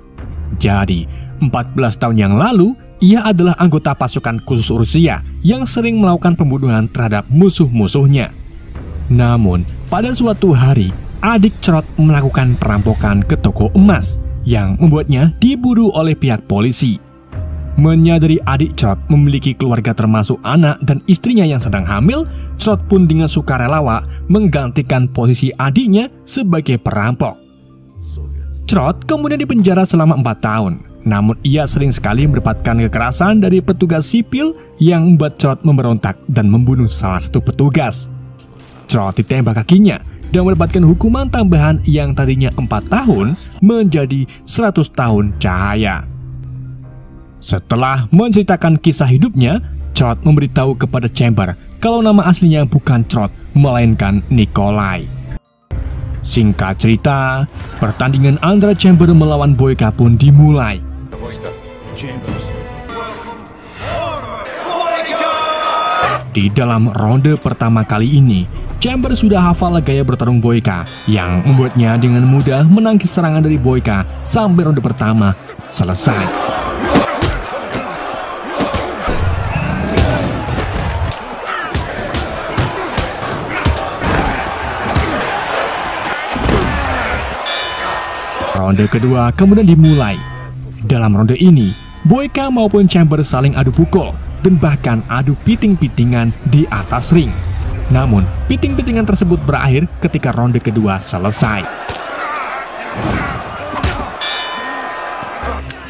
Jadi, 14 tahun yang lalu, ia adalah anggota pasukan khusus Rusia yang sering melakukan pembunuhan terhadap musuh-musuhnya. Namun, pada suatu hari, adik Trot melakukan perampokan ke toko emas yang membuatnya diburu oleh pihak polisi. Menyadari adik Trot memiliki keluarga termasuk anak dan istrinya yang sedang hamil, Trot pun dengan sukarela menggantikan posisi adiknya sebagai perampok. Trot kemudian dipenjara selama 4 tahun. Namun ia sering sekali mendapatkan kekerasan dari petugas sipil yang membuat Trot memberontak dan membunuh salah satu petugas. Trot ditembak kakinya dan mendapatkan hukuman tambahan yang tadinya 4 tahun menjadi 100 tahun cahaya. Setelah menceritakan kisah hidupnya, Trot memberitahu kepada Chamber kalau nama aslinya bukan Trot, melainkan Nikolai. Singkat cerita, pertandingan antara Chamber melawan Boyka pun dimulai. Di dalam ronde pertama kali ini, Chamber sudah hafal gaya bertarung Boyka yang membuatnya dengan mudah menangkis serangan dari Boyka sampai ronde pertama selesai. Ronde kedua kemudian dimulai. Dalam ronde ini, Boyka maupun Chamber saling adu pukul dan bahkan adu piting-pitingan di atas ring. Namun, piting-pitingan tersebut berakhir ketika ronde kedua selesai.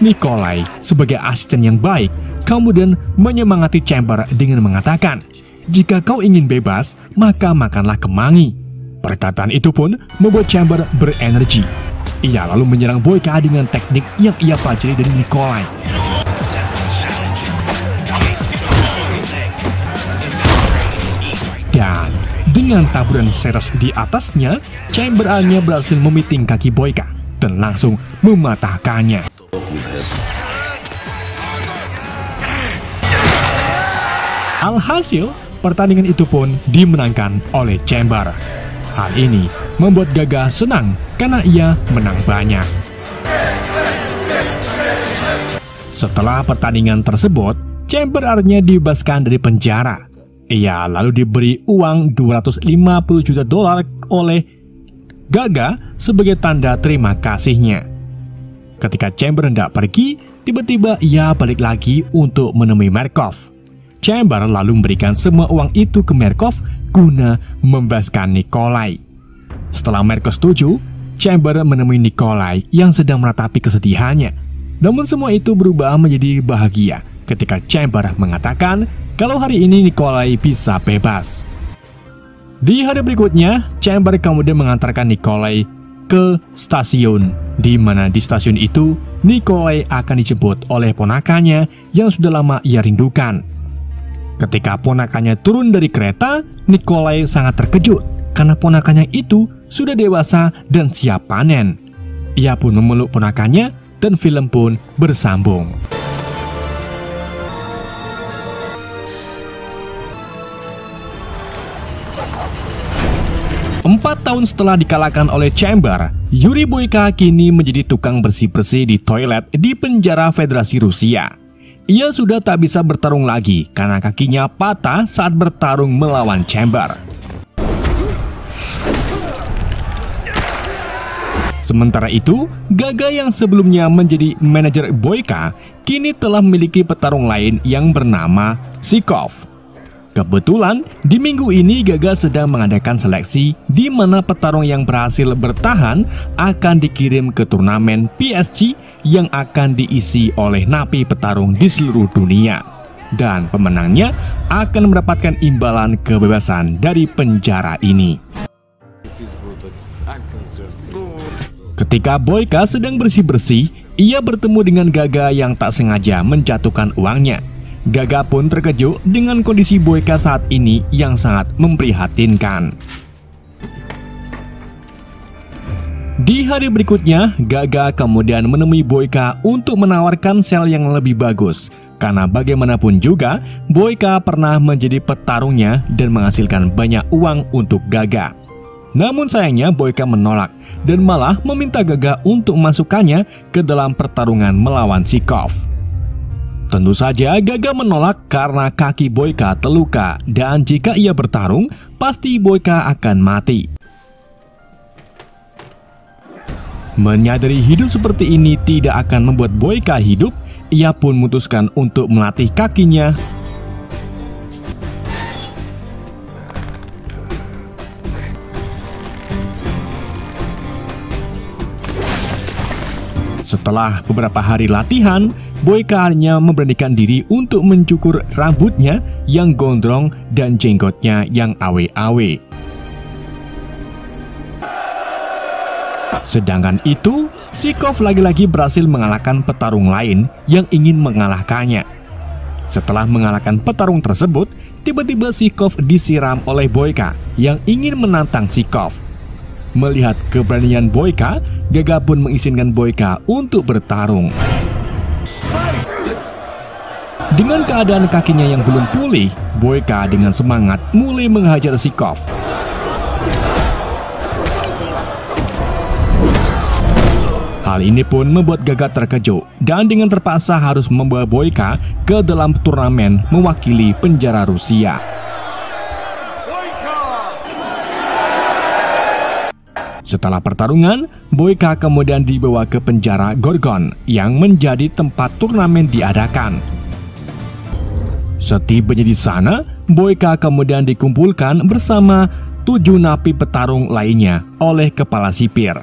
Nikolai, sebagai asisten yang baik, kemudian menyemangati Chamber dengan mengatakan, "Jika kau ingin bebas, maka makanlah kemangi." Perkataan itu pun membuat Chamber berenergi. Ia lalu menyerang Boyka dengan teknik yang ia pelajari dari Nikolai. Dan dengan taburan seres di atasnya, Chamber akhirnya berhasil memiting kaki Boyka dan langsung mematahkannya. Alhasil, pertandingan itu pun dimenangkan oleh Chamber. Hal ini membuat Gaga senang karena ia menang banyak. Setelah pertandingan tersebut, Chamber akhirnya dibebaskan dari penjara. Ia lalu diberi uang $250 juta oleh Gaga sebagai tanda terima kasihnya. Ketika Chamber hendak pergi, tiba-tiba ia balik lagi untuk menemui Markov. Chamber lalu memberikan semua uang itu ke Markov guna membebaskan Nikolai. Setelah Markov setuju, Chamber menemui Nikolai yang sedang meratapi kesedihannya. Namun semua itu berubah menjadi bahagia ketika Chamber mengatakan kalau hari ini Nikolai bisa bebas. Di hari berikutnya, Chamber kemudian mengantarkan Nikolai ke stasiun, di mana di stasiun itu Nikolai akan dijemput oleh ponakannya yang sudah lama ia rindukan. Ketika ponakannya turun dari kereta, Nikolai sangat terkejut karena ponakannya itu sudah dewasa dan siap panen. Ia pun memeluk ponakannya dan film pun bersambung. 4 tahun setelah dikalahkan oleh Chamber, Yuri Boyka kini menjadi tukang bersih-bersih di toilet di penjara Federasi Rusia. Ia sudah tak bisa bertarung lagi karena kakinya patah saat bertarung melawan Chamber. Sementara itu, Gaga yang sebelumnya menjadi manajer Boyka kini telah memiliki petarung lain yang bernama Zykov. Kebetulan, di minggu ini Gaga sedang mengadakan seleksi di mana petarung yang berhasil bertahan akan dikirim ke turnamen PSG yang akan diisi oleh napi petarung di seluruh dunia. Dan pemenangnya akan mendapatkan imbalan kebebasan dari penjara ini. Ketika Boyka sedang bersih-bersih, ia bertemu dengan Gaga yang tak sengaja menjatuhkan uangnya. Gaga pun terkejut dengan kondisi Boyka saat ini yang sangat memprihatinkan. Di hari berikutnya, Gaga kemudian menemui Boyka untuk menawarkan sel yang lebih bagus. Karena bagaimanapun juga, Boyka pernah menjadi petarungnya dan menghasilkan banyak uang untuk Gaga. Namun sayangnya Boyka menolak dan malah meminta Gaga untuk memasukkannya ke dalam pertarungan melawan Zykov. Tentu saja Gaga menolak karena kaki Boyka terluka dan jika ia bertarung, pasti Boyka akan mati. Menyadari hidup seperti ini tidak akan membuat Boyka hidup, ia pun memutuskan untuk melatih kakinya. Setelah beberapa hari latihan, Boyka hanya memberanikan diri untuk mencukur rambutnya yang gondrong dan jenggotnya yang awe-awe. Sedangkan itu, Zykov lagi-lagi berhasil mengalahkan petarung lain yang ingin mengalahkannya. Setelah mengalahkan petarung tersebut, tiba-tiba Zykov disiram oleh Boyka yang ingin menantang Zykov. Melihat keberanian Boyka, Gaga pun mengizinkan Boyka untuk bertarung. Dengan keadaan kakinya yang belum pulih, Boyka dengan semangat mulai menghajar Zhukov. Hal ini pun membuat Gaga terkejut dan dengan terpaksa harus membawa Boyka ke dalam turnamen mewakili penjara Rusia. Setelah pertarungan, Boyka kemudian dibawa ke penjara Gorgon yang menjadi tempat turnamen diadakan. Setibanya di sana, Boyka kemudian dikumpulkan bersama 7 napi petarung lainnya oleh kepala sipir.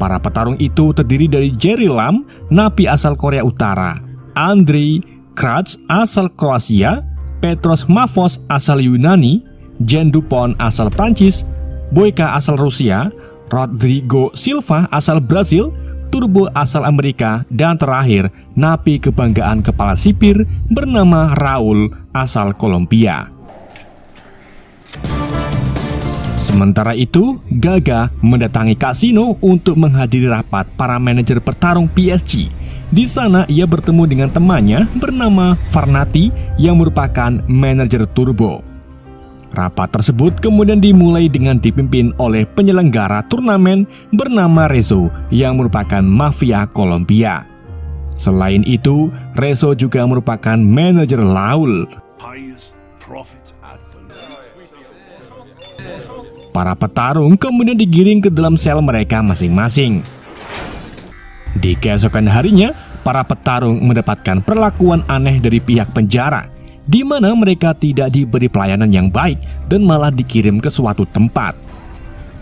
Para petarung itu terdiri dari Jerry Lam, napi asal Korea Utara, Andrei Kratz asal Kroasia, Petros Mavos asal Yunani, Jean Dupont asal Prancis, Boyka asal Rusia, Rodrigo Silva asal Brasil, Turbo asal Amerika, dan terakhir napi kebanggaan kepala sipir bernama Raul asal Kolombia. Sementara itu, Gaga mendatangi kasino untuk menghadiri rapat para manajer petarung PSG. Di sana ia bertemu dengan temannya bernama Farnati yang merupakan manajer Turbo. Rapat tersebut kemudian dimulai dengan dipimpin oleh penyelenggara turnamen bernama Rezo yang merupakan mafia Kolombia. Selain itu, Rezo juga merupakan manajer Raul. Para petarung kemudian digiring ke dalam sel mereka masing-masing. Di keesokan harinya, para petarung mendapatkan perlakuan aneh dari pihak penjara, di mana mereka tidak diberi pelayanan yang baik dan malah dikirim ke suatu tempat.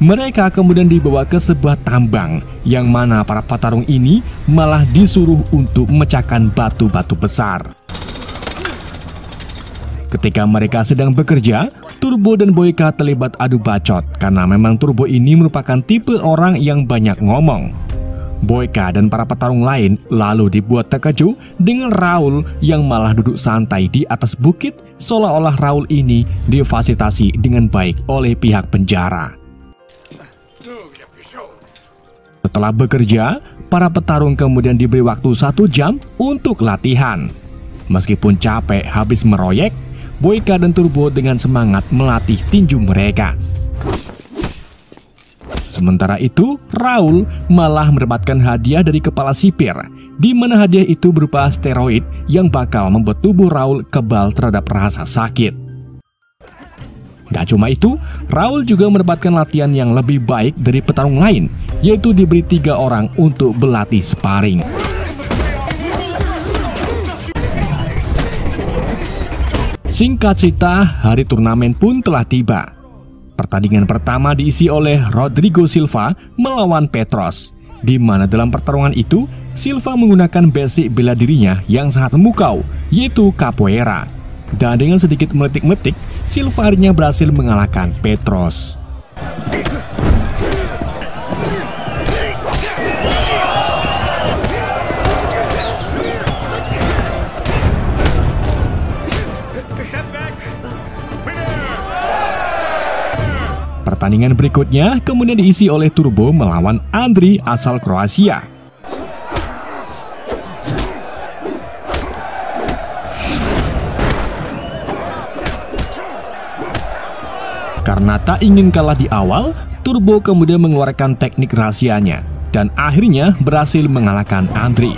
Mereka kemudian dibawa ke sebuah tambang yang mana para petarung ini malah disuruh untuk memecahkan batu-batu besar. Ketika mereka sedang bekerja, Turbo dan Boyka terlibat adu bacot karena memang Turbo ini merupakan tipe orang yang banyak ngomong. Boyka dan para petarung lain lalu dibuat terkejut dengan Raul yang malah duduk santai di atas bukit, seolah-olah Raul ini difasilitasi dengan baik oleh pihak penjara. Setelah bekerja, para petarung kemudian diberi waktu 1 jam untuk latihan. Meskipun capek habis meroyek, Boyka dan Turbo dengan semangat melatih tinju mereka. Sementara itu, Raul malah mendapatkan hadiah dari kepala sipir, di mana hadiah itu berupa steroid yang bakal membuat tubuh Raul kebal terhadap rasa sakit. Gak cuma itu, Raul juga mendapatkan latihan yang lebih baik dari petarung lain, yaitu diberi 3 orang untuk berlatih sparring. Singkat cerita, hari turnamen pun telah tiba. Pertandingan pertama diisi oleh Rodrigo Silva melawan Petros, di mana dalam pertarungan itu Silva menggunakan basic bela dirinya yang sangat memukau, yaitu capoeira. Dan dengan sedikit meletik-meletik, Silva akhirnya berhasil mengalahkan Petros. Pertandingan berikutnya kemudian diisi oleh Turbo melawan Andrei asal Kroasia. Karena tak ingin kalah di awal, Turbo kemudian mengeluarkan teknik rahasianya dan akhirnya berhasil mengalahkan Andrei.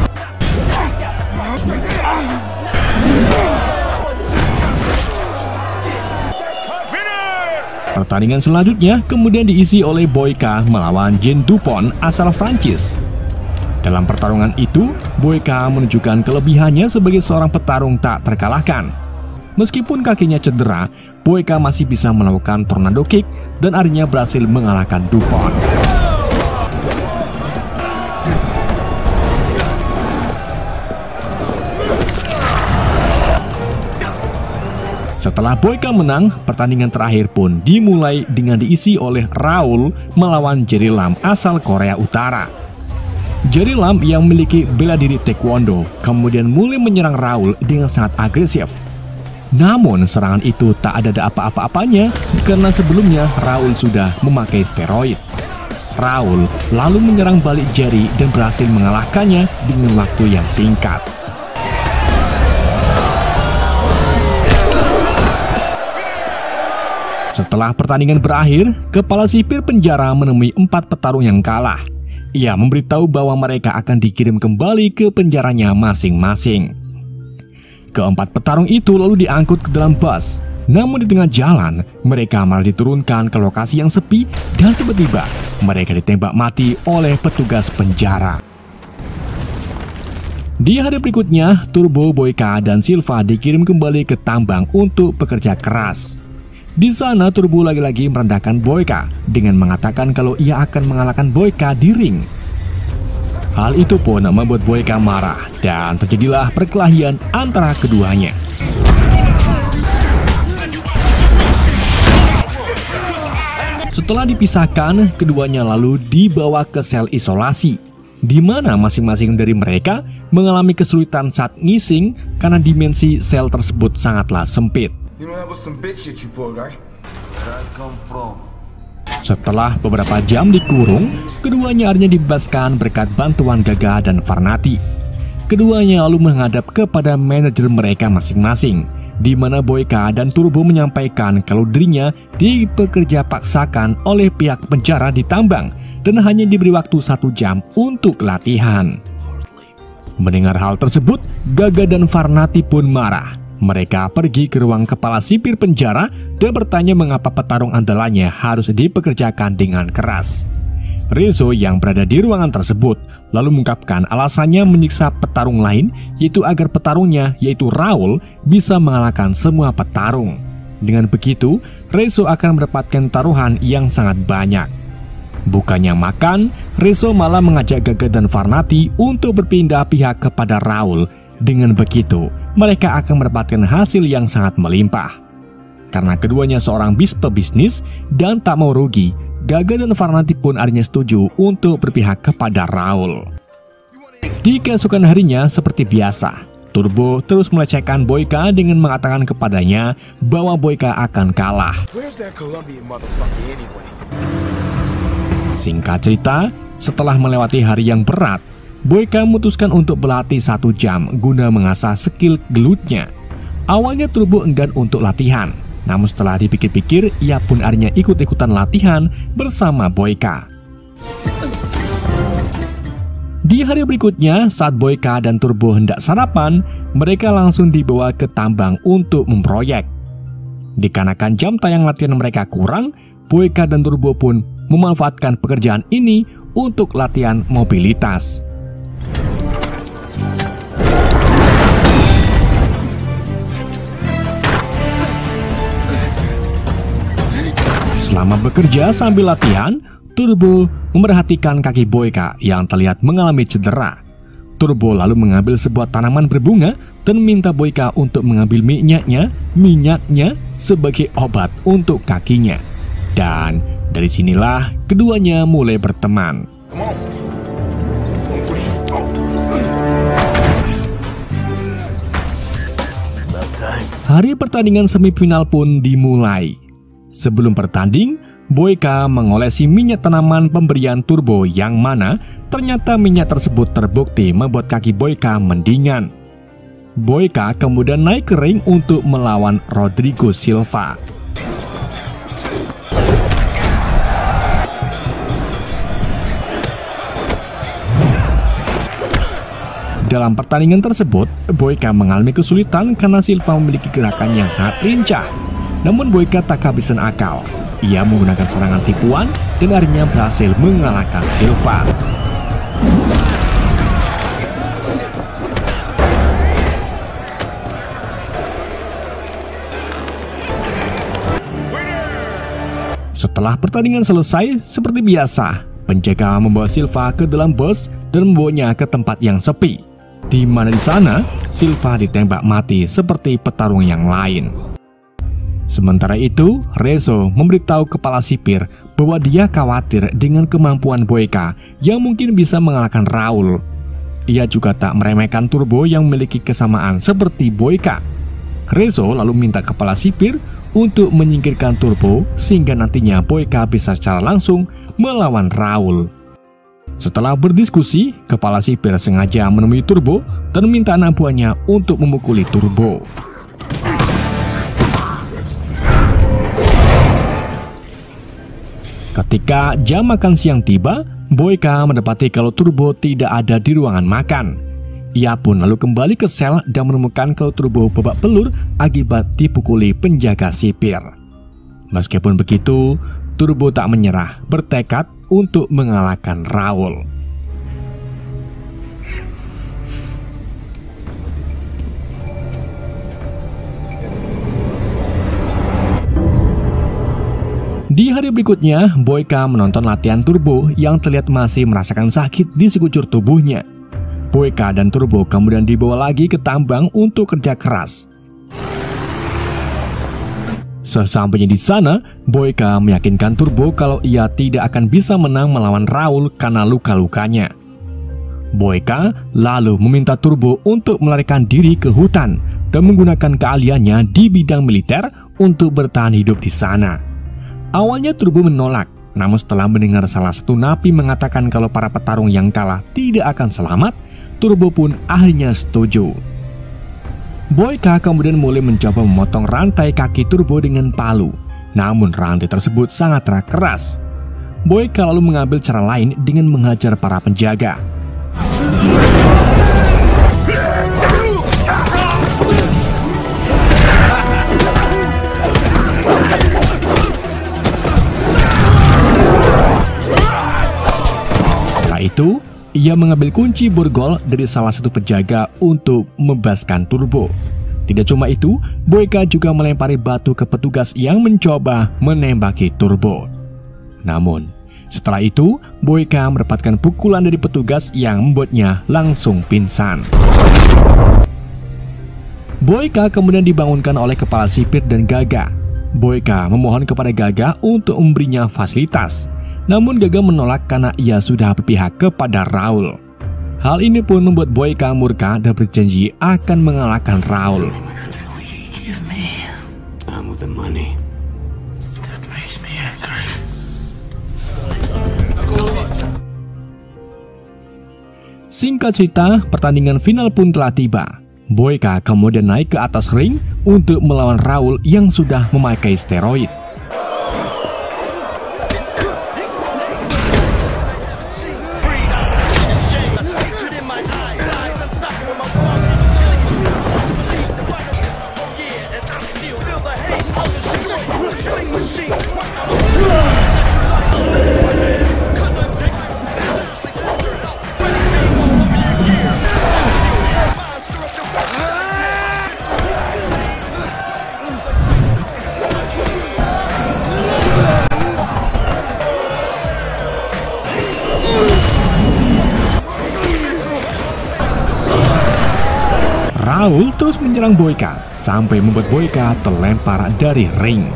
Pertandingan selanjutnya kemudian diisi oleh Boyka melawan Jean Dupont asal Prancis. Dalam pertarungan itu, Boyka menunjukkan kelebihannya sebagai seorang petarung tak terkalahkan. Meskipun kakinya cedera, Boyka masih bisa melakukan tornado kick dan akhirnya berhasil mengalahkan Dupont. Setelah Boyka menang, pertandingan terakhir pun dimulai dengan diisi oleh Raul melawan Jerry Lam asal Korea Utara. Jerry Lam yang memiliki bela diri taekwondo kemudian mulai menyerang Raul dengan sangat agresif. Namun serangan itu tak ada apa-apa-apanya karena sebelumnya Raul sudah memakai steroid. Raul lalu menyerang balik Jerry dan berhasil mengalahkannya dengan waktu yang singkat. Setelah pertandingan berakhir, kepala sipir penjara menemui 4 petarung yang kalah. Ia memberitahu bahwa mereka akan dikirim kembali ke penjaranya masing-masing. Keempat petarung itu lalu diangkut ke dalam bus. Namun di tengah jalan, mereka malah diturunkan ke lokasi yang sepi dan tiba-tiba mereka ditembak mati oleh petugas penjara. Di hari berikutnya, Turbo, Boyka, dan Silva dikirim kembali ke tambang untuk bekerja keras. Di sana Turbo lagi-lagi merendahkan Boyka dengan mengatakan kalau ia akan mengalahkan Boyka di ring. Hal itu pun membuat Boyka marah dan terjadilah perkelahian antara keduanya. Setelah dipisahkan, keduanya lalu dibawa ke sel isolasi, di mana masing-masing dari mereka mengalami kesulitan saat ngising karena dimensi sel tersebut sangatlah sempit. Setelah beberapa jam dikurung, keduanya akhirnya dibebaskan berkat bantuan Gaga dan Varnati. Keduanya lalu menghadap kepada manajer mereka masing-masing, di mana Boyka dan Turbo menyampaikan kalau dirinya dipekerja paksakan oleh pihak penjara di tambang dan hanya diberi waktu 1 jam untuk latihan. Mendengar hal tersebut, Gaga dan Varnati pun marah. Mereka pergi ke ruang kepala sipir penjara dan bertanya mengapa petarung andalannya harus dipekerjakan dengan keras. Rezo yang berada di ruangan tersebut lalu mengungkapkan alasannya menyiksa petarung lain, yaitu agar petarungnya, yaitu Raul, bisa mengalahkan semua petarung. Dengan begitu, Rezo akan mendapatkan taruhan yang sangat banyak. Bukannya makan, Rezo malah mengajak Gaga dan Varnati untuk berpindah pihak kepada Raul. Dengan begitu, mereka akan mendapatkan hasil yang sangat melimpah. Karena keduanya seorang pebisnis dan tak mau rugi, Gaga dan Varnati pun akhirnya setuju untuk berpihak kepada Raul. Di keesokan harinya, seperti biasa, Turbo terus melecehkan Boyka dengan mengatakan kepadanya bahwa Boyka akan kalah. Singkat cerita, setelah melewati hari yang berat, Boyka memutuskan untuk berlatih 1 jam guna mengasah skill gelutnya. Awalnya Turbo enggan untuk latihan, namun setelah dipikir-pikir, ia pun akhirnya ikut-ikutan latihan bersama Boyka. Di hari berikutnya, saat Boyka dan Turbo hendak sarapan, mereka langsung dibawa ke tambang untuk memproyek. Dikarenakan jam tayang latihan mereka kurang, Boyka dan Turbo pun memanfaatkan pekerjaan ini untuk latihan mobilitas. Selama bekerja sambil latihan, Turbo memerhatikan kaki Boyka yang terlihat mengalami cedera. Turbo lalu mengambil sebuah tanaman berbunga dan minta Boyka untuk mengambil minyaknya sebagai obat untuk kakinya. Dan dari sinilah keduanya mulai berteman. Hari pertandingan semifinal pun dimulai. Sebelum bertanding, Boyka mengolesi minyak tanaman pemberian Turbo yang mana ternyata minyak tersebut terbukti membuat kaki Boyka mendingan. Boyka kemudian naik ke ring untuk melawan Rodrigo Silva. Dalam pertandingan tersebut, Boyka mengalami kesulitan karena Silva memiliki gerakan yang sangat lincah. Namun Boyka tak kehabisan akal. Ia menggunakan serangan tipuan dan akhirnya berhasil mengalahkan Silva. Setelah pertandingan selesai, seperti biasa, penjaga membawa Silva ke dalam bus dan membawanya ke tempat yang sepi, di mana di sana Silva ditembak mati seperti petarung yang lain. Sementara itu, Rezo memberitahu kepala sipir bahwa dia khawatir dengan kemampuan Boyka yang mungkin bisa mengalahkan Raul. Ia juga tak meremehkan Turbo yang memiliki kesamaan seperti Boyka. Rezo lalu minta kepala sipir untuk menyingkirkan Turbo sehingga nantinya Boyka bisa secara langsung melawan Raul. Setelah berdiskusi, kepala sipir sengaja menemui Turbo dan meminta anak buahnya untuk memukuli Turbo. Ketika jam makan siang tiba, Boyka mendapati kalau Turbo tidak ada di ruangan makan. Ia pun lalu kembali ke sel dan menemukan kalau Turbo babak belur akibat dipukuli penjaga sipir. Meskipun begitu, Turbo tak menyerah, bertekad untuk mengalahkan Raul. Di hari berikutnya, Boyka menonton latihan Turbo yang terlihat masih merasakan sakit di sekujur tubuhnya. Boyka dan Turbo kemudian dibawa lagi ke tambang untuk kerja keras. Sesampainya di sana, Boyka meyakinkan Turbo kalau ia tidak akan bisa menang melawan Raul karena luka-lukanya. Boyka lalu meminta Turbo untuk melarikan diri ke hutan dan menggunakan keahliannya di bidang militer untuk bertahan hidup di sana. Awalnya Turbo menolak, namun setelah mendengar salah satu napi mengatakan kalau para petarung yang kalah tidak akan selamat, Turbo pun akhirnya setuju. Boyka kemudian mulai mencoba memotong rantai kaki Turbo dengan palu, namun rantai tersebut sangatlah keras. Boyka lalu mengambil cara lain dengan menghajar para penjaga. Setelah itu, ia mengambil kunci borgol dari salah satu penjaga untuk membebaskan Turbo. Tidak cuma itu, Boyka juga melempari batu ke petugas yang mencoba menembaki Turbo. Namun, setelah itu, Boyka mendapatkan pukulan dari petugas yang membuatnya langsung pingsan. Boyka kemudian dibangunkan oleh kepala sipir dan Gaga. Boyka memohon kepada Gaga untuk memberinya fasilitas. Namun Gaga menolak karena ia sudah berpihak kepada Raul. Hal ini pun membuat Boyka murka dan berjanji akan mengalahkan Raul. Singkat cerita, pertandingan final pun telah tiba. Boyka kemudian naik ke atas ring untuk melawan Raul yang sudah memakai steroid. Raul terus menyerang Boyka sampai membuat Boyka terlempar dari ring.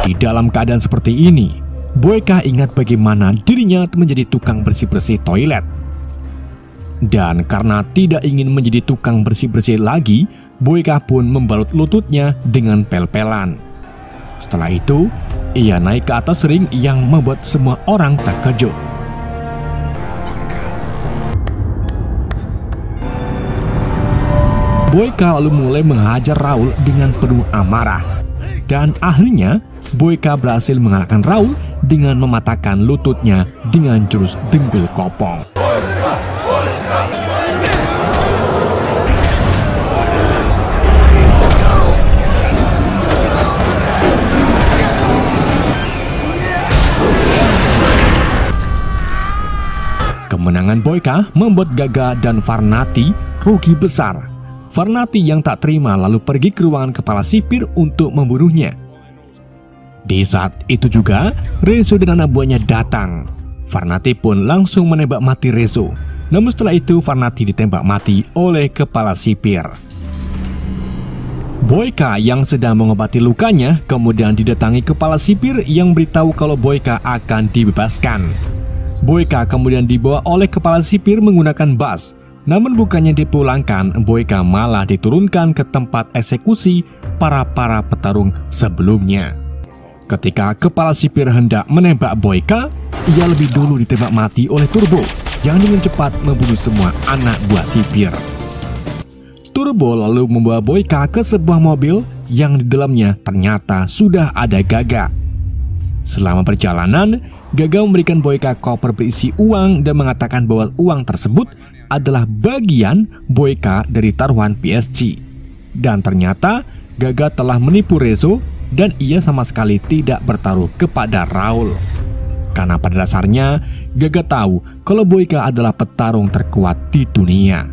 Di dalam keadaan seperti ini, Boyka ingat bagaimana dirinya menjadi tukang bersih-bersih toilet. Dan karena tidak ingin menjadi tukang bersih-bersih lagi, Boyka pun membalut lututnya dengan pel-pelan. Setelah itu, ia naik ke atas ring yang membuat semua orang terkejut. Boyka lalu mulai menghajar Raul dengan penuh amarah. Dan akhirnya, Boyka berhasil mengalahkan Raul dengan mematahkan lututnya dengan jurus dengkul kopong. Kemenangan Boyka membuat Gaga dan Varnati rugi besar. Varnati yang tak terima lalu pergi ke ruangan kepala sipir untuk membunuhnya. Di saat itu juga, Rezo dan anak buahnya datang. Varnati pun langsung menembak mati Rezo. Namun setelah itu, Varnati ditembak mati oleh kepala sipir. Boyka yang sedang mengobati lukanya kemudian didatangi kepala sipir yang beritahu kalau Boyka akan dibebaskan. Boyka kemudian dibawa oleh kepala sipir menggunakan bus. Namun bukannya dipulangkan, Boyka malah diturunkan ke tempat eksekusi para petarung sebelumnya. Ketika kepala sipir hendak menembak Boyka, ia lebih dulu ditembak mati oleh Turbo yang dengan cepat membunuh semua anak buah sipir. Turbo lalu membawa Boyka ke sebuah mobil yang di dalamnya ternyata sudah ada Gaga. Selama perjalanan, Gaga memberikan Boyka koper berisi uang dan mengatakan bahwa uang tersebut adalah bagian Boyka dari taruhan PSG. Dan ternyata Gaga telah menipu Rezo dan ia sama sekali tidak bertaruh kepada Raul. Karena pada dasarnya Gaga tahu kalau Boyka adalah petarung terkuat di dunia.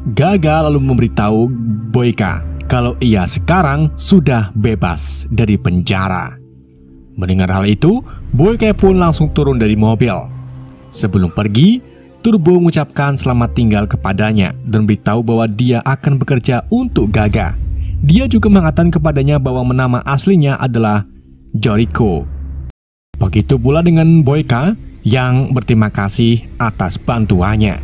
Gaga lalu memberitahu Boyka kalau ia sekarang sudah bebas dari penjara. Mendengar hal itu, Boyka pun langsung turun dari mobil. Sebelum pergi, Turbo mengucapkan selamat tinggal kepadanya dan beritahu bahwa dia akan bekerja untuk Gaga. Dia juga mengatakan kepadanya bahwa nama aslinya adalah Jericho. Begitu pula dengan Boyka yang berterima kasih atas bantuannya.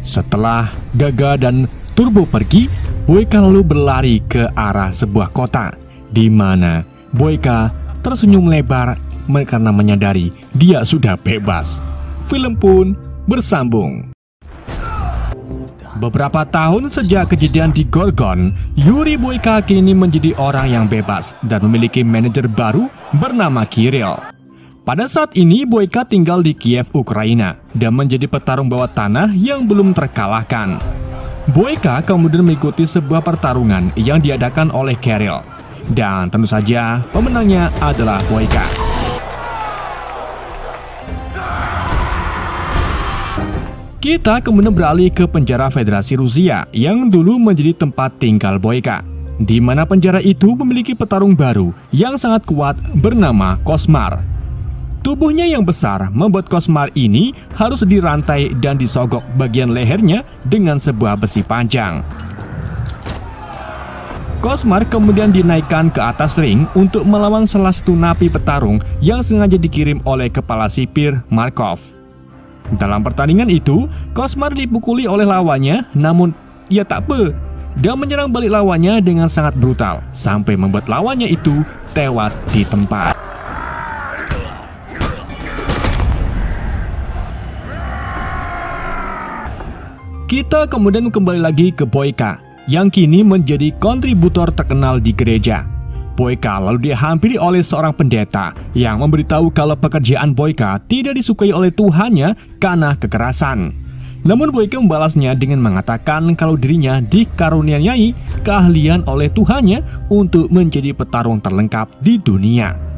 Setelah Gaga dan Turbo pergi, Boyka lalu berlari ke arah sebuah kota, di mana Boyka tersenyum lebar karena menyadari dia sudah bebas. Film pun bersambung. Beberapa tahun sejak kejadian di Gorgon, Yuri Boyka kini menjadi orang yang bebas dan memiliki manajer baru bernama Kirill. Pada saat ini Boyka tinggal di Kiev, Ukraina dan menjadi petarung bawah tanah yang belum terkalahkan. Boyka kemudian mengikuti sebuah pertarungan yang diadakan oleh Kirill. Dan tentu saja pemenangnya adalah Boyka. Kita kemudian beralih ke penjara Federasi Rusia yang dulu menjadi tempat tinggal Boyka, di mana penjara itu memiliki petarung baru yang sangat kuat bernama Kosmar. Tubuhnya yang besar membuat Kosmar ini harus dirantai dan disogok bagian lehernya dengan sebuah besi panjang. Kosmar kemudian dinaikkan ke atas ring untuk melawan salah satu napi petarung yang sengaja dikirim oleh kepala sipir Markov. Dalam pertandingan itu, Kosmar dipukuli oleh lawannya, namun ia tak apa dan menyerang balik lawannya dengan sangat brutal sampai membuat lawannya itu tewas di tempat. Kita kemudian kembali lagi ke Boyka yang kini menjadi kontributor terkenal di gereja. Boyka lalu dihampiri oleh seorang pendeta yang memberitahu kalau pekerjaan Boyka tidak disukai oleh Tuhannya karena kekerasan. Namun Boyka membalasnya dengan mengatakan kalau dirinya dikaruniai keahlian oleh Tuhannya untuk menjadi petarung terlengkap di dunia.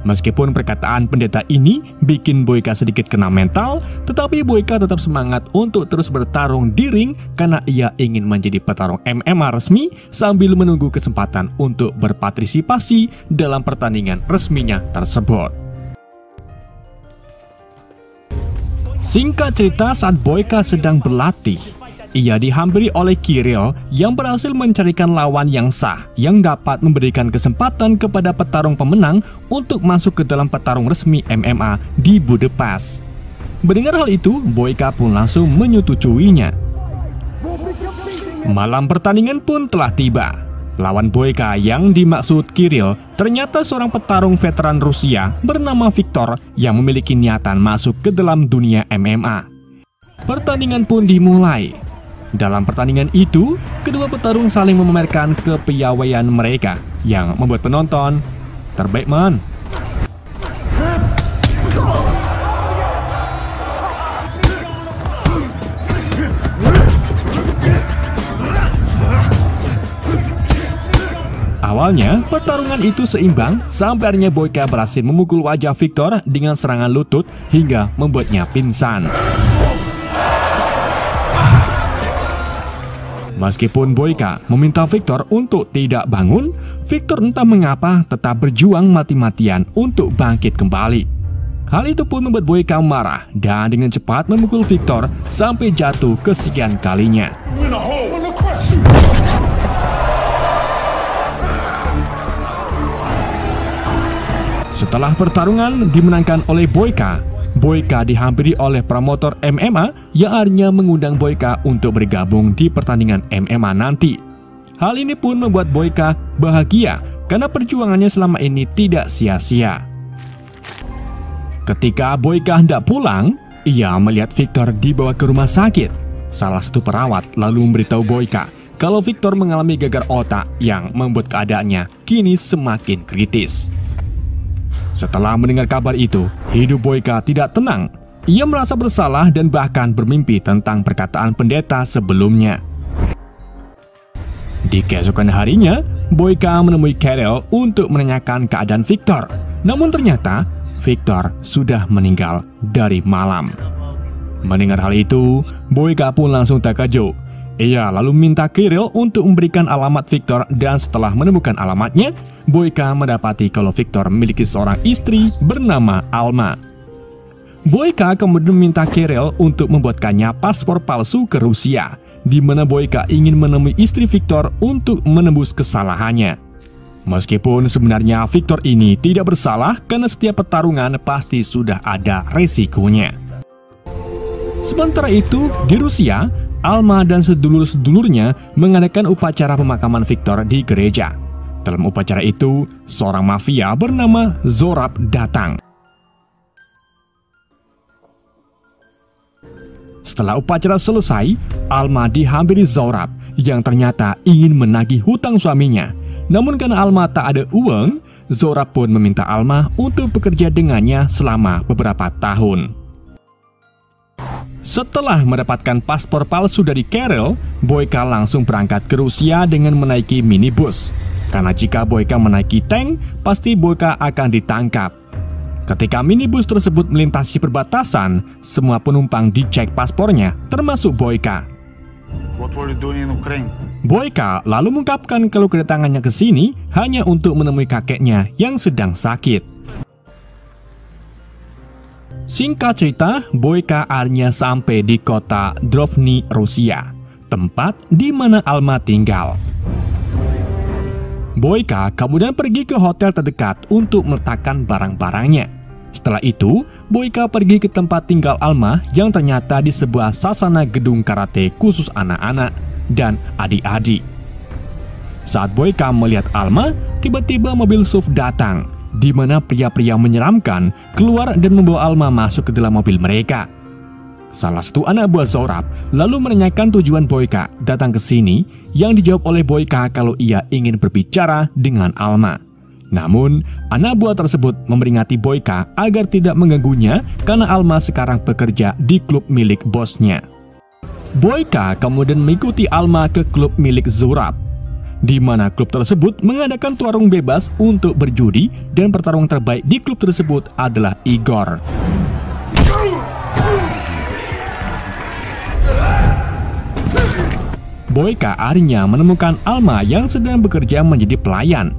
Meskipun perkataan pendeta ini bikin Boyka sedikit kena mental, tetapi Boyka tetap semangat untuk terus bertarung di ring karena ia ingin menjadi petarung MMA resmi sambil menunggu kesempatan untuk berpartisipasi dalam pertandingan resminya tersebut. Singkat cerita, saat Boyka sedang berlatih, ia dihampiri oleh Kirill yang berhasil mencarikan lawan yang sah yang dapat memberikan kesempatan kepada petarung pemenang untuk masuk ke dalam petarung resmi MMA di Budapest. Mendengar hal itu, Boyka pun langsung menyetujuinya. Malam pertandingan pun telah tiba. Lawan Boyka yang dimaksud Kirill ternyata seorang petarung veteran Rusia bernama Viktor yang memiliki niatan masuk ke dalam dunia MMA. Pertandingan pun dimulai. Dalam pertandingan itu, kedua petarung saling memamerkan kepiawaian mereka yang membuat penonton terbaik man. Awalnya, pertarungan itu seimbang sampai akhirnya Boyka berhasil memukul wajah Viktor dengan serangan lutut hingga membuatnya pingsan. Meskipun Boyka meminta Viktor untuk tidak bangun, Viktor entah mengapa tetap berjuang mati-matian untuk bangkit kembali. Hal itu pun membuat Boyka marah dan dengan cepat memukul Viktor sampai jatuh kesekian kalinya. Setelah pertarungan dimenangkan oleh Boyka, Boyka dihampiri oleh promotor MMA yang akhirnya mengundang Boyka untuk bergabung di pertandingan MMA nanti. Hal ini pun membuat Boyka bahagia karena perjuangannya selama ini tidak sia-sia. Ketika Boyka hendak pulang, ia melihat Viktor dibawa ke rumah sakit. Salah satu perawat lalu memberitahu Boyka kalau Victor mengalami gegar otak yang membuat keadaannya kini semakin kritis. Setelah mendengar kabar itu, hidup Boyka tidak tenang. Ia merasa bersalah dan bahkan bermimpi tentang perkataan pendeta sebelumnya. Di keesokan harinya, Boyka menemui Carol untuk menanyakan keadaan Victor. Namun ternyata, Victor sudah meninggal dari malam. Mendengar hal itu, Boyka pun langsung terkejut. Ia lalu minta Carol untuk memberikan alamat Victor dan setelah menemukan alamatnya, Boyka mendapati kalau Victor memiliki seorang istri bernama Alma. Boyka kemudian meminta Carol untuk membuatkannya paspor palsu ke Rusia, di mana Boyka ingin menemui istri Victor untuk menembus kesalahannya. Meskipun sebenarnya Victor ini tidak bersalah karena setiap pertarungan pasti sudah ada resikonya. Sementara itu, di Rusia, Alma dan sedulur-sedulurnya mengadakan upacara pemakaman Victor di gereja. Dalam upacara itu, seorang mafia bernama Zorab datang. Setelah upacara selesai, Alma dihampiri Zorab yang ternyata ingin menagih hutang suaminya. Namun karena Alma tak ada uang, Zorab pun meminta Alma untuk bekerja dengannya selama beberapa tahun. Setelah mendapatkan paspor palsu dari Carol, Boyka langsung berangkat ke Rusia dengan menaiki minibus. Karena jika Boyka menaiki tank, pasti Boyka akan ditangkap. Ketika minibus tersebut melintasi perbatasan, semua penumpang dicek paspornya, termasuk Boyka. What were you doing in Ukraine? Boyka lalu mengungkapkan kalau kedatangannya ke sini hanya untuk menemui kakeknya yang sedang sakit. Singkat cerita, Boyka akhirnya sampai di kota Drovny, Rusia, tempat di mana Alma tinggal. Boyka kemudian pergi ke hotel terdekat untuk meletakkan barang-barangnya. Setelah itu, Boyka pergi ke tempat tinggal Alma yang ternyata di sebuah sasana gedung karate khusus anak-anak dan adik-adik. Saat Boyka melihat Alma, tiba-tiba mobil SUV datang, di mana pria-pria menyeramkan keluar dan membawa Alma masuk ke dalam mobil mereka. Salah satu anak buah Zorab lalu menanyakan tujuan Boyka datang ke sini, yang dijawab oleh Boyka kalau ia ingin berbicara dengan Alma. Namun, anak buah tersebut memperingati Boyka agar tidak mengganggunya karena Alma sekarang bekerja di klub milik bosnya. Boyka kemudian mengikuti Alma ke klub milik Zorab, di mana klub tersebut mengadakan tarung bebas untuk berjudi dan pertarungan terbaik di klub tersebut adalah Igor. Boyka akhirnya menemukan Alma yang sedang bekerja menjadi pelayan.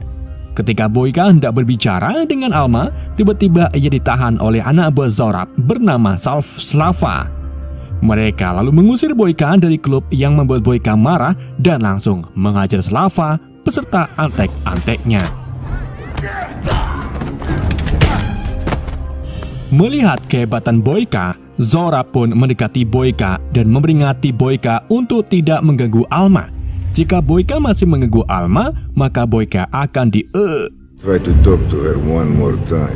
Ketika Boyka hendak berbicara dengan Alma, tiba-tiba ia ditahan oleh anak buah Zorab bernama Slava. Mereka lalu mengusir Boyka dari klub yang membuat Boyka marah dan langsung menghajar Slava beserta antek-anteknya. Melihat kehebatan Boyka, Zorab pun mendekati Boyka dan memperingati Boyka untuk tidak mengganggu Alma. Jika Boyka masih mengganggu Alma, maka Boyka akan Try to talk to her one more time.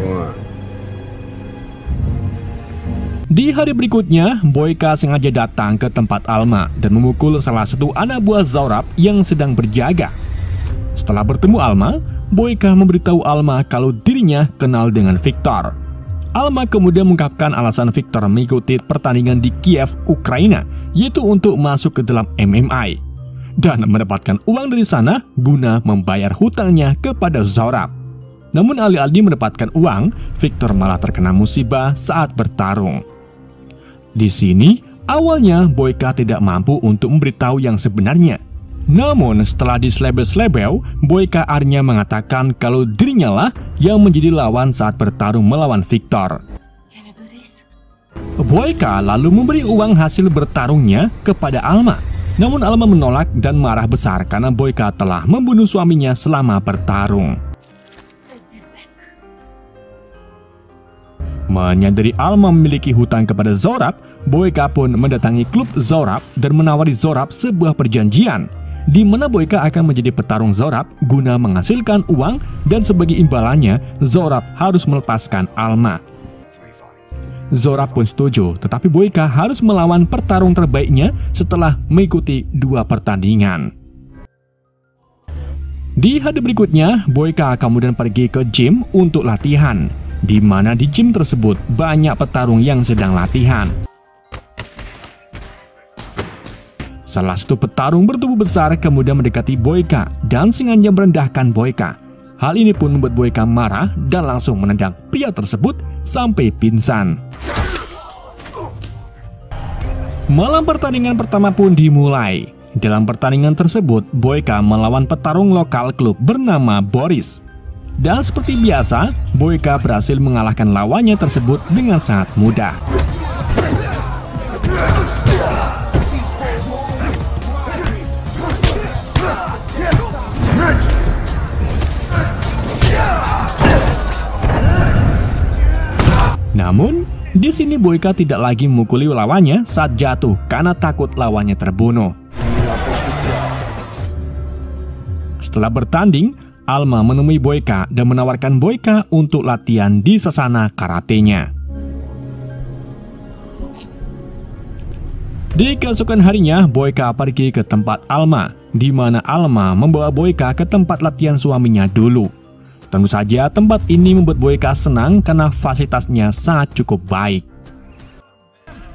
Di hari berikutnya, Boyka sengaja datang ke tempat Alma dan memukul salah satu anak buah Zorab yang sedang berjaga. Setelah bertemu Alma, Boyka memberitahu Alma kalau dirinya kenal dengan Victor. Alma kemudian mengungkapkan alasan Victor mengikuti pertandingan di Kiev, Ukraina, yaitu untuk masuk ke dalam MMA dan mendapatkan uang dari sana guna membayar hutangnya kepada Zorab. Namun alih-alih mendapatkan uang, Victor malah terkena musibah saat bertarung. Di sini, awalnya Boyka tidak mampu untuk memberitahu yang sebenarnya. Namun setelah diselebel-selebel, Boyka akhirnya mengatakan kalau dirinya lah yang menjadi lawan saat bertarung melawan Victor. Boyka lalu memberi uang hasil bertarungnya kepada Alma. Namun Alma menolak dan marah besar karena Boyka telah membunuh suaminya selama bertarung. Menyadari Alma memiliki hutang kepada Zorab, Boyka pun mendatangi klub Zorab dan menawari Zorab sebuah perjanjian, di mana Boyka akan menjadi petarung Zorab guna menghasilkan uang dan sebagai imbalannya Zorab harus melepaskan Alma. Zorab pun setuju, tetapi Boyka harus melawan petarung terbaiknya setelah mengikuti 2 pertandingan. Di hari berikutnya, Boyka kemudian pergi ke gym untuk latihan, di mana di gym tersebut banyak petarung yang sedang latihan. Salah satu petarung bertubuh besar kemudian mendekati Boyka dan sengaja merendahkan Boyka. Hal ini pun membuat Boyka marah dan langsung menendang pria tersebut sampai pingsan. Malam pertandingan pertama pun dimulai. Dalam pertandingan tersebut, Boyka melawan petarung lokal klub bernama Boris. Dan seperti biasa, Boyka berhasil mengalahkan lawannya tersebut dengan sangat mudah. Namun, di sini Boyka tidak lagi memukuli lawannya saat jatuh karena takut lawannya terbunuh. Setelah bertanding, Alma menemui Boyka dan menawarkan Boyka untuk latihan di sasana karatenya. Di keesokan harinya, Boyka pergi ke tempat Alma, di mana Alma membawa Boyka ke tempat latihan suaminya dulu. Tentu saja tempat ini membuat Boyka senang karena fasilitasnya sangat cukup baik.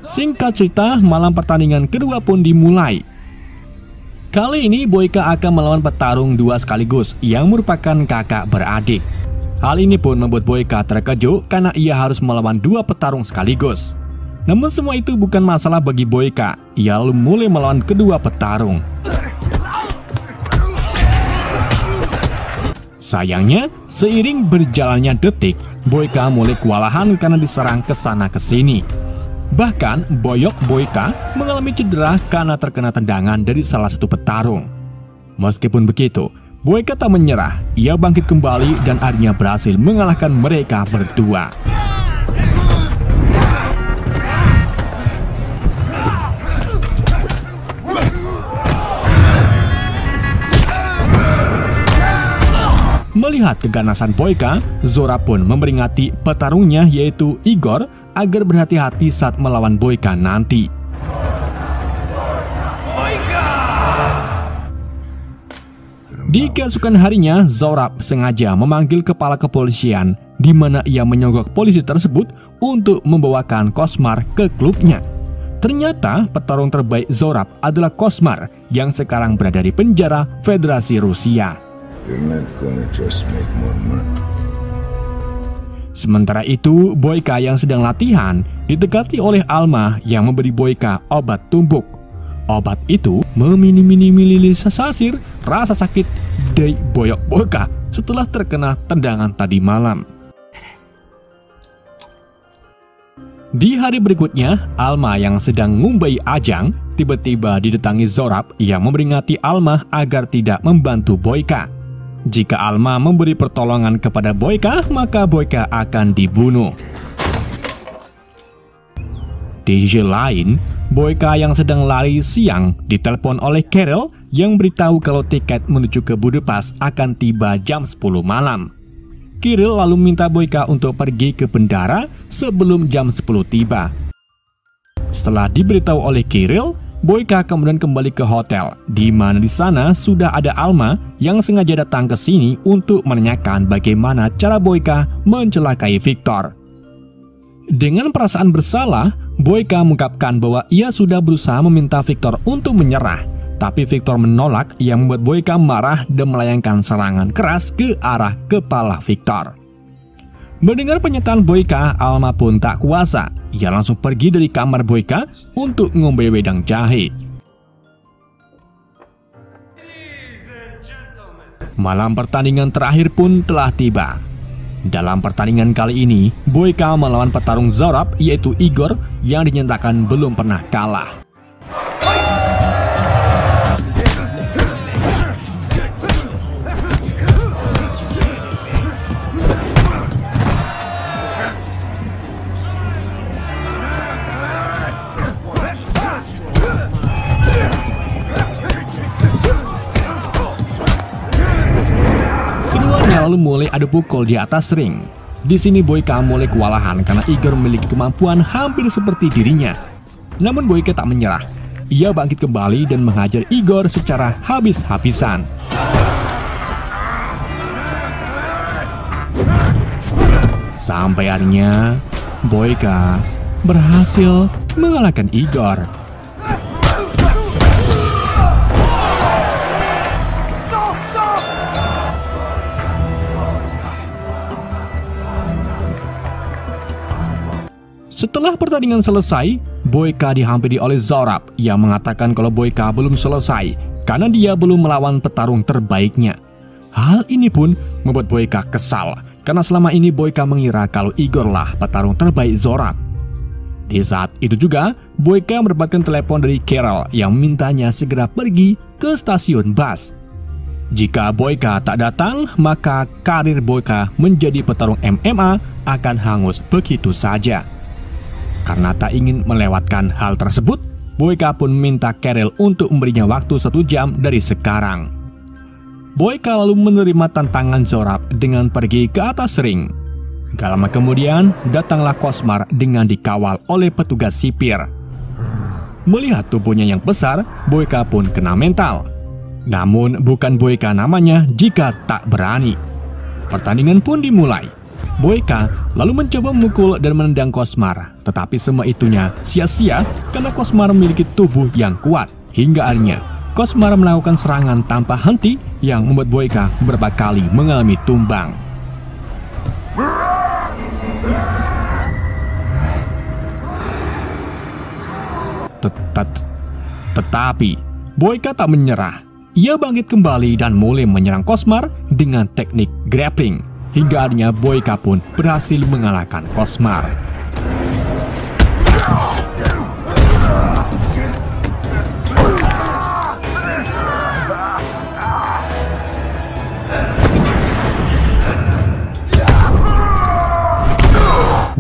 Singkat cerita, malam pertandingan kedua pun dimulai. Kali ini Boyka akan melawan petarung dua sekaligus yang merupakan kakak beradik. Hal ini pun membuat Boyka terkejut karena ia harus melawan dua petarung sekaligus. Namun semua itu bukan masalah bagi Boyka. Ia lalu mulai melawan kedua petarung. Sayangnya, seiring berjalannya detik, Boyka mulai kewalahan karena diserang ke sana ke sini. Bahkan, boyok Boyka mengalami cedera karena terkena tendangan dari salah satu petarung. Meskipun begitu, Boyka tak menyerah. Ia bangkit kembali dan akhirnya berhasil mengalahkan mereka berdua. Melihat keganasan Boyka, Zora pun memperingati petarungnya yaitu Igor agar berhati-hati saat melawan Boyka nanti. Di keesokan harinya, Zora sengaja memanggil kepala kepolisian, di mana ia menyogok polisi tersebut untuk membawakan Kosmar ke klubnya. Ternyata petarung terbaik Zora adalah Kosmar yang sekarang berada di penjara Federasi Rusia. You're not gonna just make more money. Sementara itu, Boyka yang sedang latihan didekati oleh Alma yang memberi Boyka obat tumbuk. Obat itu meminimalisir rasa sakit dari boyok Boyka setelah terkena tendangan tadi malam. Di hari berikutnya, Alma yang sedang ngumbai ajang tiba-tiba didatangi Zorab yang memperingati Alma agar tidak membantu Boyka. Jika Alma memberi pertolongan kepada Boyka, maka Boyka akan dibunuh. Di sisi lain, Boyka yang sedang lari siang ditelepon oleh Carol yang beritahu kalau tiket menuju ke Budapest akan tiba jam 10 malam. Carol lalu minta Boyka untuk pergi ke bandara sebelum jam 10 tiba. Setelah diberitahu oleh Carol, Boyka kemudian kembali ke hotel, di mana di sana sudah ada Alma yang sengaja datang ke sini untuk menanyakan bagaimana cara Boyka mencelakai Victor. Dengan perasaan bersalah, Boyka mengungkapkan bahwa ia sudah berusaha meminta Victor untuk menyerah, tapi Victor menolak yang membuat Boyka marah dan melayangkan serangan keras ke arah kepala Victor. Mendengar pernyataan Boyka, Alma pun tak kuasa. Ia langsung pergi dari kamar Boyka untuk ngombe wedang jahe. Malam pertandingan terakhir pun telah tiba. Dalam pertandingan kali ini, Boyka melawan petarung Zorab yaitu Igor yang dinyatakan belum pernah kalah. Lalu mulai adu pukul di atas ring. Di sini Boyka mulai kewalahan karena Igor memiliki kemampuan hampir seperti dirinya. Namun Boyka tak menyerah. Ia bangkit kembali dan menghajar Igor secara habis-habisan. Sampai akhirnya Boyka berhasil mengalahkan Igor. Setelah pertandingan selesai, Boyka dihampiri oleh Zorab yang mengatakan kalau Boyka belum selesai karena dia belum melawan petarung terbaiknya. Hal ini pun membuat Boyka kesal karena selama ini Boyka mengira kalau Igor lah petarung terbaik Zorab. Di saat itu juga, Boyka mendapatkan telepon dari Carol yang mintanya segera pergi ke stasiun bus. Jika Boyka tak datang, maka karir Boyka menjadi petarung MMA akan hangus begitu saja. Karena tak ingin melewatkan hal tersebut, Boyka pun minta Carol untuk memberinya waktu 1 jam dari sekarang. Boyka lalu menerima tantangan Zorab dengan pergi ke atas ring. Gak lama kemudian, datanglah Cosmar dengan dikawal oleh petugas sipir. Melihat tubuhnya yang besar, Boyka pun kena mental. Namun bukan Boyka namanya jika tak berani. Pertandingan pun dimulai. Boyka lalu mencoba memukul dan menendang Cosmar, tetapi semua itunya sia-sia karena Cosmar memiliki tubuh yang kuat. Hingga akhirnya Cosmar melakukan serangan tanpa henti yang membuat Boyka beberapa kali mengalami tumbang. Tetapi Boyka tak menyerah. Ia bangkit kembali dan mulai menyerang Cosmar dengan teknik grappling. Hingga akhirnya Boyka pun berhasil mengalahkan Cosmar.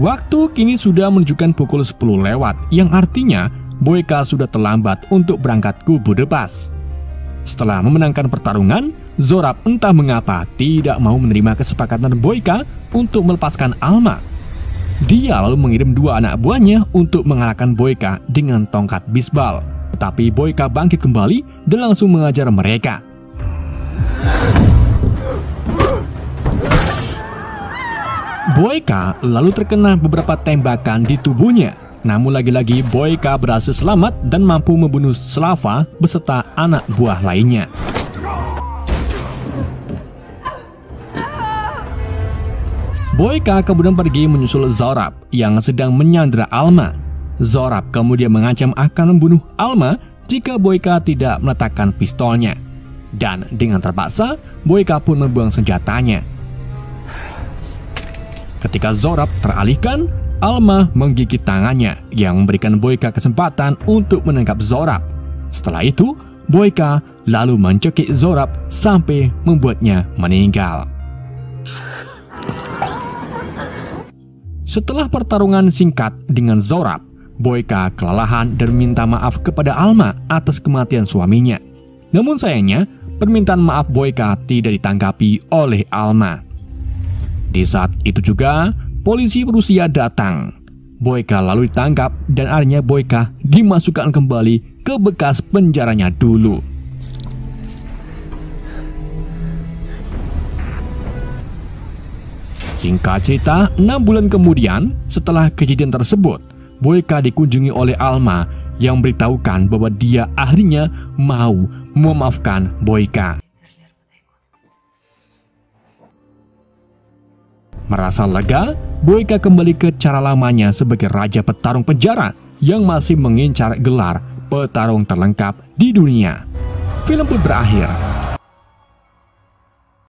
Waktu kini sudah menunjukkan pukul 10 lewat, yang artinya Boyka sudah terlambat untuk berangkat ke Budapest. Setelah memenangkan pertarungan, Zorab entah mengapa tidak mau menerima kesepakatan Boyka untuk melepaskan Alma. Dia lalu mengirim 2 anak buahnya untuk mengalahkan Boyka dengan tongkat bisbal. Tetapi Boyka bangkit kembali dan langsung mengajar mereka. Boyka lalu terkena beberapa tembakan di tubuhnya. Namun lagi-lagi Boyka berhasil selamat dan mampu membunuh Slava beserta anak buah lainnya. Boyka kemudian pergi menyusul Zorab yang sedang menyandra Alma. Zorab kemudian mengancam akan membunuh Alma jika Boyka tidak meletakkan pistolnya. Dan dengan terpaksa, Boyka pun membuang senjatanya. Ketika Zorab teralihkan, Alma menggigit tangannya yang memberikan Boyka kesempatan untuk menangkap Zorab. Setelah itu, Boyka lalu mencekik Zorab sampai membuatnya meninggal. Setelah pertarungan singkat dengan Zorab, Boyka kelelahan dan minta maaf kepada Alma atas kematian suaminya. Namun sayangnya, permintaan maaf Boyka tidak ditanggapi oleh Alma. Di saat itu juga, polisi Rusia datang. Boyka lalu ditangkap dan akhirnya Boyka dimasukkan kembali ke bekas penjaranya dulu. Singkat cerita, 6 bulan kemudian setelah kejadian tersebut, Boyka dikunjungi oleh Alma yang memberitahukan bahwa dia akhirnya mau memaafkan Boyka. Merasa lega, Boyka kembali ke cara lamanya sebagai raja petarung penjara yang masih mengincar gelar petarung terlengkap di dunia. Film pun berakhir